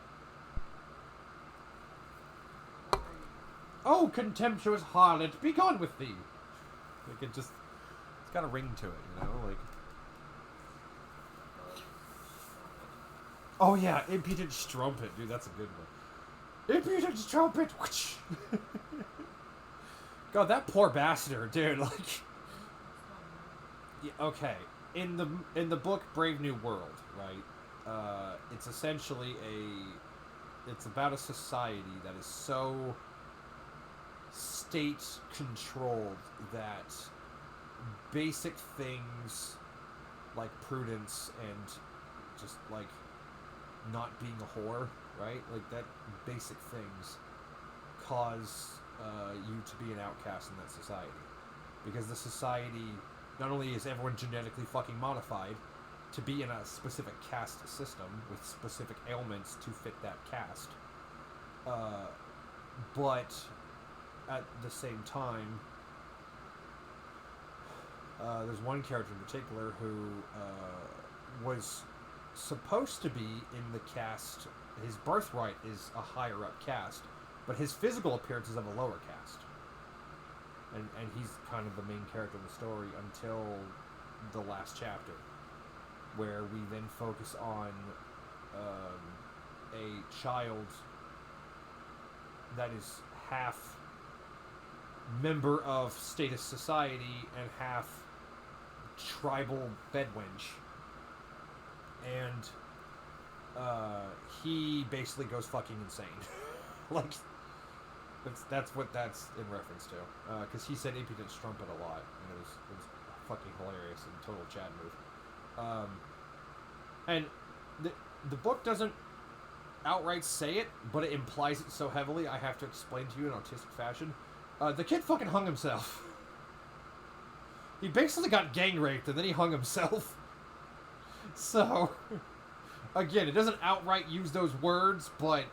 Oh, contemptuous harlot, be gone with thee! Like, it's got a ring to it, you know? Like, oh yeah, impudent strumpet, dude, that's a good one. Impudent strumpet! God, that poor bastard, dude, like... Yeah, okay, in the book Brave New World, right, it's essentially it's about a society that is so state-controlled that basic things like prudence and just, like, not being a whore, right, like, that basic things cause you to be an outcast in that society. Because the society... Not only is everyone genetically fucking modified to be in a specific caste system with specific ailments to fit that caste, but at the same time, there's one character in particular who was supposed to be in the caste. His birthright is a higher up caste, but his physical appearance is of a lower caste. And he's kind of the main character of the story until the last chapter, where we then focus on a child that is half member of status society and half tribal bedwench. And he basically goes fucking insane. Like... That's what that's in reference to, because he said impudent strumpet a lot, and it was fucking hilarious and total Chad move. And the book doesn't outright say it, but it implies it so heavily I have to explain to you in autistic fashion. The kid fucking hung himself. He basically got gang raped and then he hung himself. So, again, it doesn't outright use those words, but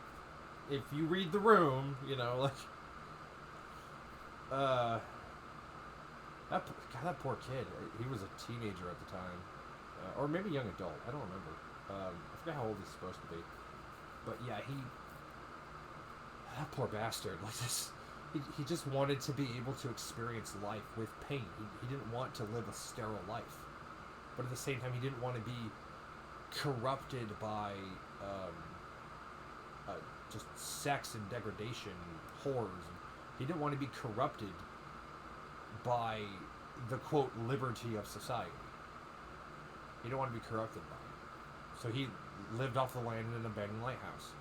if you read the room, you know, like, that poor kid. He was a teenager at the time, or maybe young adult. I don't remember. I forget how old he's supposed to be, but yeah, that poor bastard. Like this, he just wanted to be able to experience life with pain. He didn't want to live a sterile life, but at the same time, he didn't want to be corrupted by just sex and degradation, horrors. He didn't want to be corrupted by the quote liberty of society. He didn't want to be corrupted by it. So he lived off the land in an abandoned lighthouse.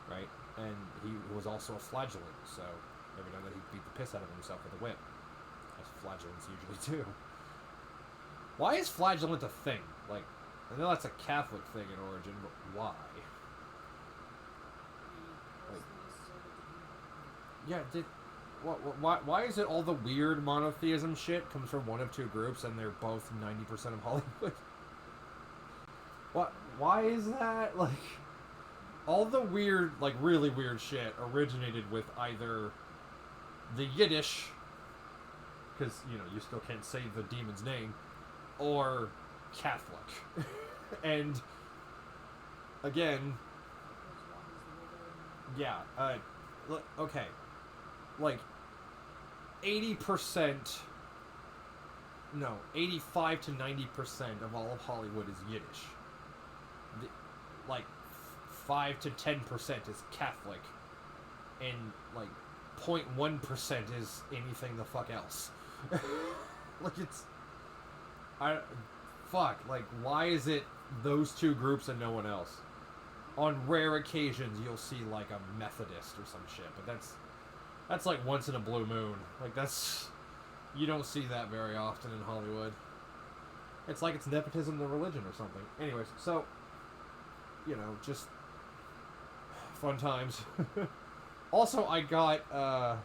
Right? And he was also a flagellant, so every now and then he beat the piss out of himself with a whip. As flagellants usually do. Why is flagellant a thing? Like, I know that's a Catholic thing in origin, but why? Like, yeah, why is it all the weird monotheism shit comes from one of two groups and they're both 90% of Hollywood? Why is that? Like, all the weird, like really weird shit originated with either the Yiddish, because, you know, you still can't say the demon's name, or Catholic. And, again, yeah, okay, like, 80%, no, 85 to 90% of all of Hollywood is Yiddish. Like, 5 to 10% is Catholic, and, like, 0.1% is anything the fuck else. Like, like, why is it those two groups and no one else? On rare occasions, you'll see, like, a Methodist or some shit, but that's like once in a blue moon. Like, you don't see that very often in Hollywood. It's like it's nepotism to religion or something. Anyways, so, you know, just fun times. Also, I got, I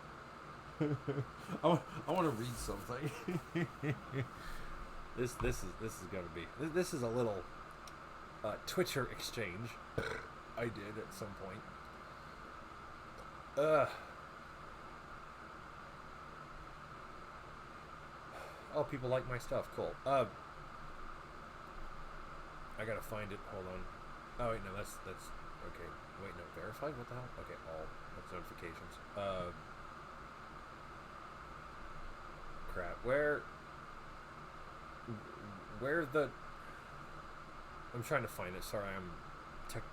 want to read something. This is gonna be, this is a little Twitter exchange I did at some point. Oh, people like my stuff. Cool. I gotta find it. Hold on. Oh wait, no, that's okay. Wait, no, verified. What the hell? Okay, all that's notifications. Crap. Where the? I'm trying to find it. Sorry, I'm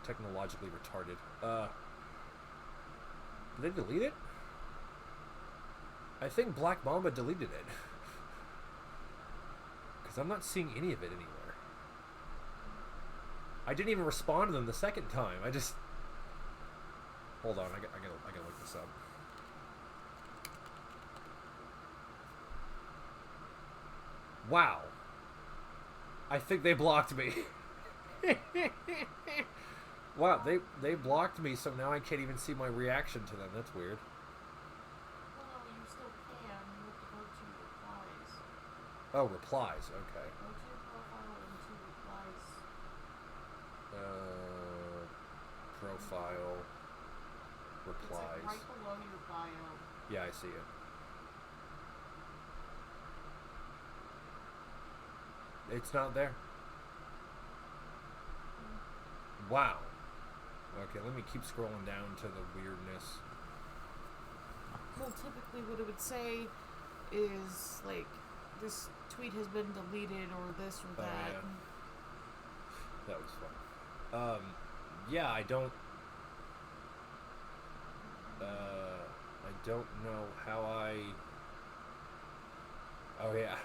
technologically retarded. Did they delete it? I think Black Mamba deleted it. Because I'm not seeing any of it anywhere. I didn't even respond to them the second time. I just... Hold on, I gotta look this up. Wow. I think they blocked me. Wow, they blocked me, so now I can't even see my reaction to them. That's weird. Well, no, you still can. You have to go to replies. Oh, replies. Okay. Go to your profile and to replies. Profile. Replies. It's like right below your bio. Yeah, I see it. It's not there. Wow. Okay, let me keep scrolling down to the weirdness. Well, typically what it would say is, like, this tweet has been deleted or this or that. Oh, yeah. That was fun. Yeah, I don't know how Oh, yeah.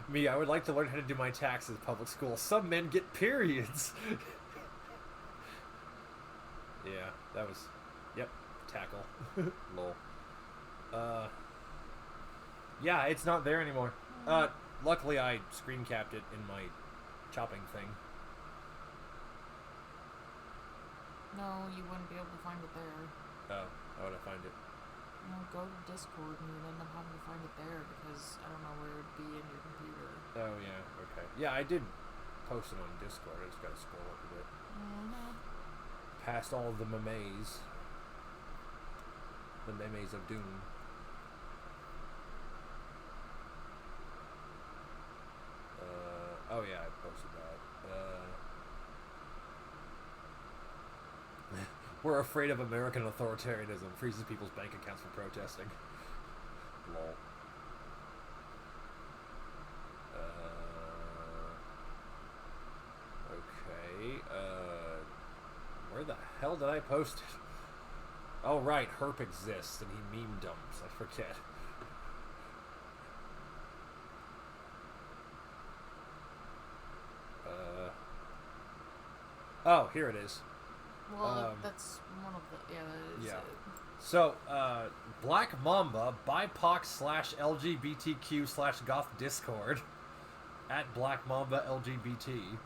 Me, I would like to learn how to do my taxes in public school. Some men get periods. Yeah, that was... Yep, tackle. Lol. Yeah, it's not there anymore. Luckily I screen capped it in my chopping thing. No, you wouldn't be able to find it there. Oh, how would I find it? You know, go to Discord and you'd end up having to find it there because I don't know where it'd be in your computer. Oh, yeah, okay. Yeah, I did posted on Discord. I just gotta scroll up a bit. Mm-hmm. Past all of the memes. The memes of doom. Oh yeah, I posted that. We're afraid of American authoritarianism. Freezes people's bank accounts for protesting. Lol. Okay. Where the hell did I post it? Oh right, Herp exists and he meme dumps. I forget. Oh, here it is. Well, that's one of the... Yeah, that is it. So, Black Mamba, BIPOC/LGBTQ/goth Discord, at Black Mamba LGBT,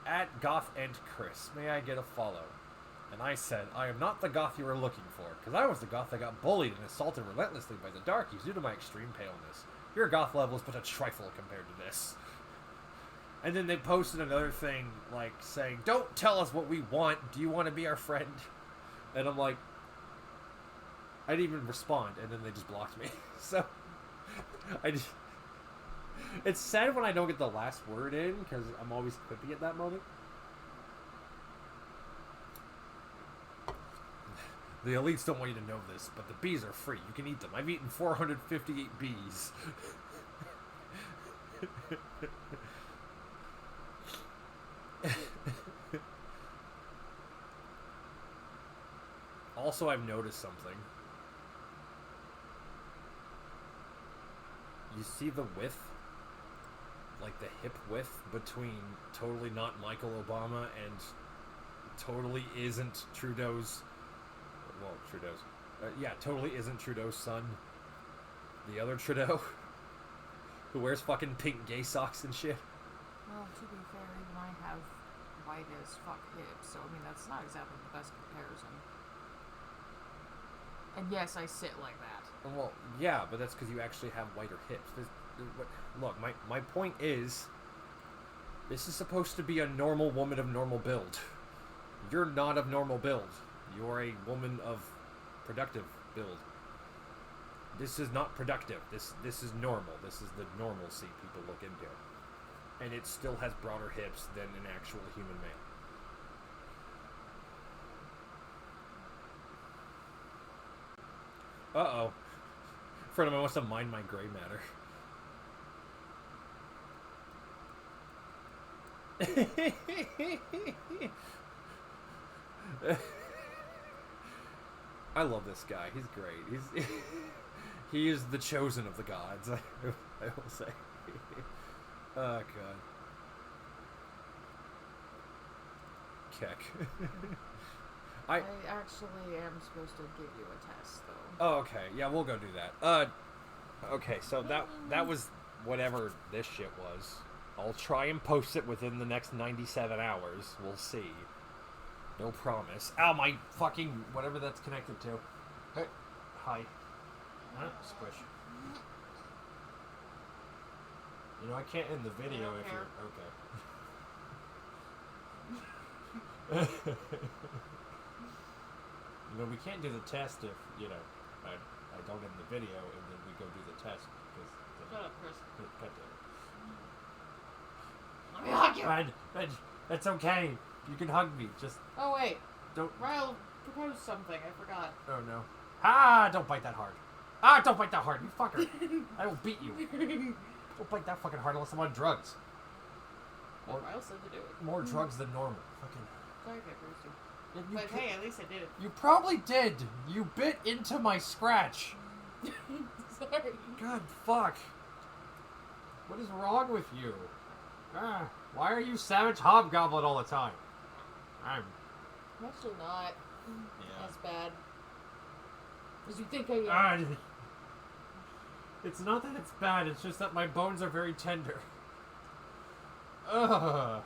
at Goth and Chris. May I get a follow? And I said, I am not the goth you were looking for, because I was the goth that got bullied and assaulted relentlessly by the darkies due to my extreme paleness. Your goth level is but a trifle compared to this. And then they posted another thing, like, saying, don't tell us what we want, do you want to be our friend? And I'm like, I didn't even respond, and then they just blocked me. So, it's sad when I don't get the last word in, because I'm always quippy at that moment. The elites don't want you to know this, but the bees are free. You can eat them. I've eaten 458 bees. Also, I've noticed something. You see the width? Like the hip width between totally not Michael Obama and totally isn't Trudeau's... Well, Trudeau's... yeah, totally isn't Trudeau's son. The other Trudeau. Who wears fucking pink gay socks and shit. Well, to be fair, even I have white as fuck hips, so I mean, that's not exactly the best comparison. And yes, I sit like that. Well, yeah, but that's because you actually have whiter hips. Look, my point is, this is supposed to be a normal woman of normal build. You're not of normal build. You're a woman of productive build. This is not productive. This is normal. This is the normalcy people look into. And it still has broader hips than an actual human man. Uh-oh. A friend of mine wants to mine my gray matter. I love this guy. He's great. He is the chosen of the gods, I will say. Oh, God. Keck. I actually am supposed to give you a test, though. Oh, okay. Yeah, we'll go do that. Okay, so that was whatever this shit was. I'll try and post it within the next 97 hours. We'll see. No promise. Ow, my fucking... whatever that's connected to. Hey. Hi. Huh? Squish. You know, I can't end the video if you're... Okay. You know, we can't do the test if, you know, I don't end the video and then we go do the test. Because Shut up, Chris. God Let me hug you! damn it. That's okay. You can hug me. Just Oh, wait. don't... Ryle proposed something. I forgot. Oh, no. Ah, don't bite that hard. Ah, don't bite that hard, you fucker. I will beat you. Don't bite that fucking hard unless I'm on drugs. Well, Ryle said to do it. More drugs than normal. Fucking... Sorry, I bruised you. You But hey, at least I did it. You probably did. You bit into my scratch. Sorry. God, fuck. What is wrong with you? Ah, why are you Savage Hobgoblin all the time? I'm actually not Yeah. as bad as you think I am. It's not that it's bad, it's just that my bones are very tender. Ugh.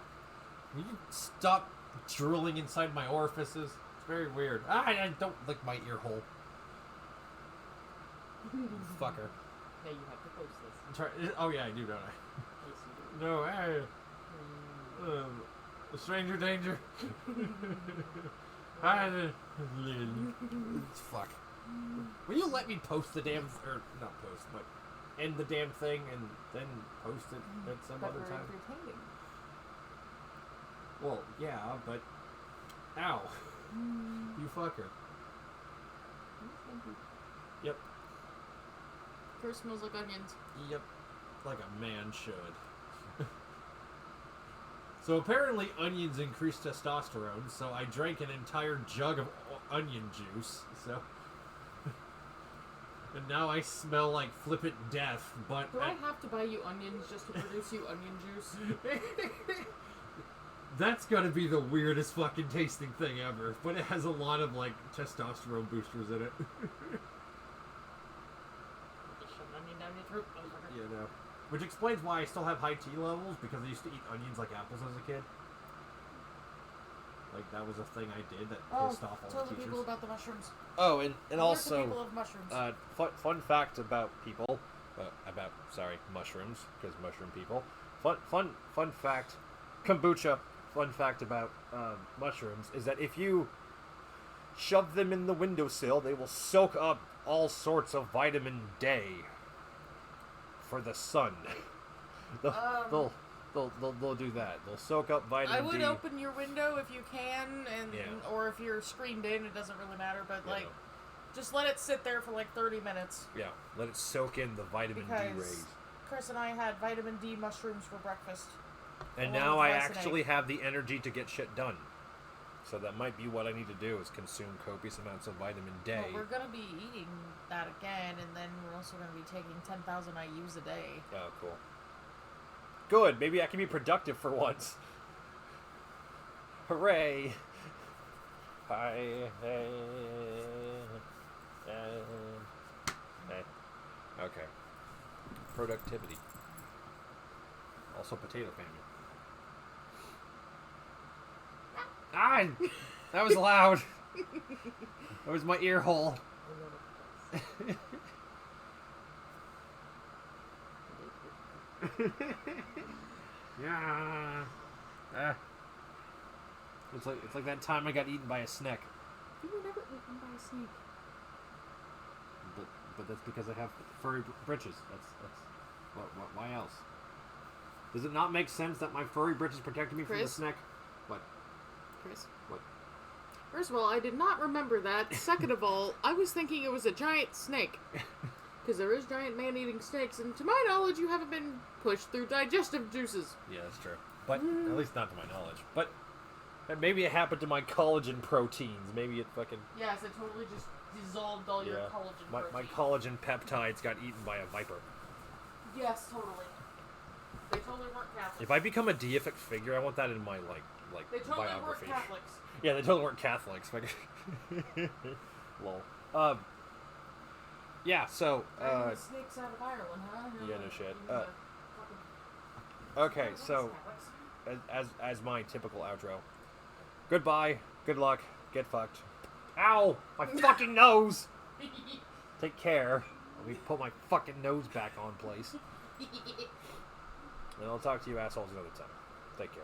Will you stop drooling inside my orifices? It's very weird. I don't lick my ear hole. You fucker. Hey, you have to post this. I'm trying. Oh yeah, I do, don't I? Yes, you do. No, Stranger danger. Fuck. Will you let me post the damn... Or, not post, but end the damn thing and then post it at some other time? Entertaining. Well, yeah, but... Ow. You fucker. Yep. First smells like onions. Yep. Like a man should. So apparently onions increase testosterone, so I drank an entire jug of onion juice, so... And now I smell like flippant death, but... Do I have to buy you onions just to produce you onion juice? That's gotta be the weirdest fucking tasting thing ever, but it has a lot of, like, testosterone boosters in it. You know. Which explains why I still have high T levels, because I used to eat onions like apples as a kid. Like, that was a thing I did that pissed off all tell the the teachers. people about the mushrooms. Oh, and also... People of mushrooms. Fun fact about people... mushrooms, because mushroom people. Fun fact... Kombucha. Fun fact about mushrooms is that if you shove them in the windowsill, they will soak up all sorts of vitamin D for the sun. They'll do that. They'll soak up vitamin D. I would open your window if you can, or if you're screened in, it doesn't really matter, but just let it sit there for like 30 minutes. Yeah, let it soak in the vitamin D rays. Chris and I had vitamin D mushrooms for breakfast. And now I actually have the energy to get shit done. So that might be what I need to do, is consume copious amounts of vitamin D. Well, we're going to be eating that again, and then we're also going to be taking 10,000 IUs a day. Oh, cool. Good, maybe I can be productive for once. Hooray! Hey. Okay. Productivity. Also potato family. Ah! That was loud. That was my ear hole. Yeah. It's like that time I got eaten by a snake. You were never eaten by a snake. But that's because I have furry britches. That's why else? Does it not make sense that my furry britches protected me from the snake? What? Chris? What? First of all, I did not remember that. Second of all, I was thinking it was a giant snake. Because there is giant man-eating snakes, and to my knowledge, you haven't been pushed through digestive juices. Yeah, that's true. But, at least not to my knowledge. But, maybe it happened to my collagen proteins. Maybe it fucking... Yes, it totally just dissolved all your collagen proteins. My collagen peptides got eaten by a viper. Yes, totally. They totally weren't Catholics. If I become a deific figure, I want that in my, like they totally biography. Weren't Catholics. Yeah, they totally weren't Catholics. Lol. Yeah, so, snakes out of Ireland, huh? Yeah, no shit. Okay, so, as my typical outro. Goodbye, good luck, get fucked. Ow! My fucking nose! Take care. Let me put my fucking nose back on place. And I'll talk to you assholes another time. Take care.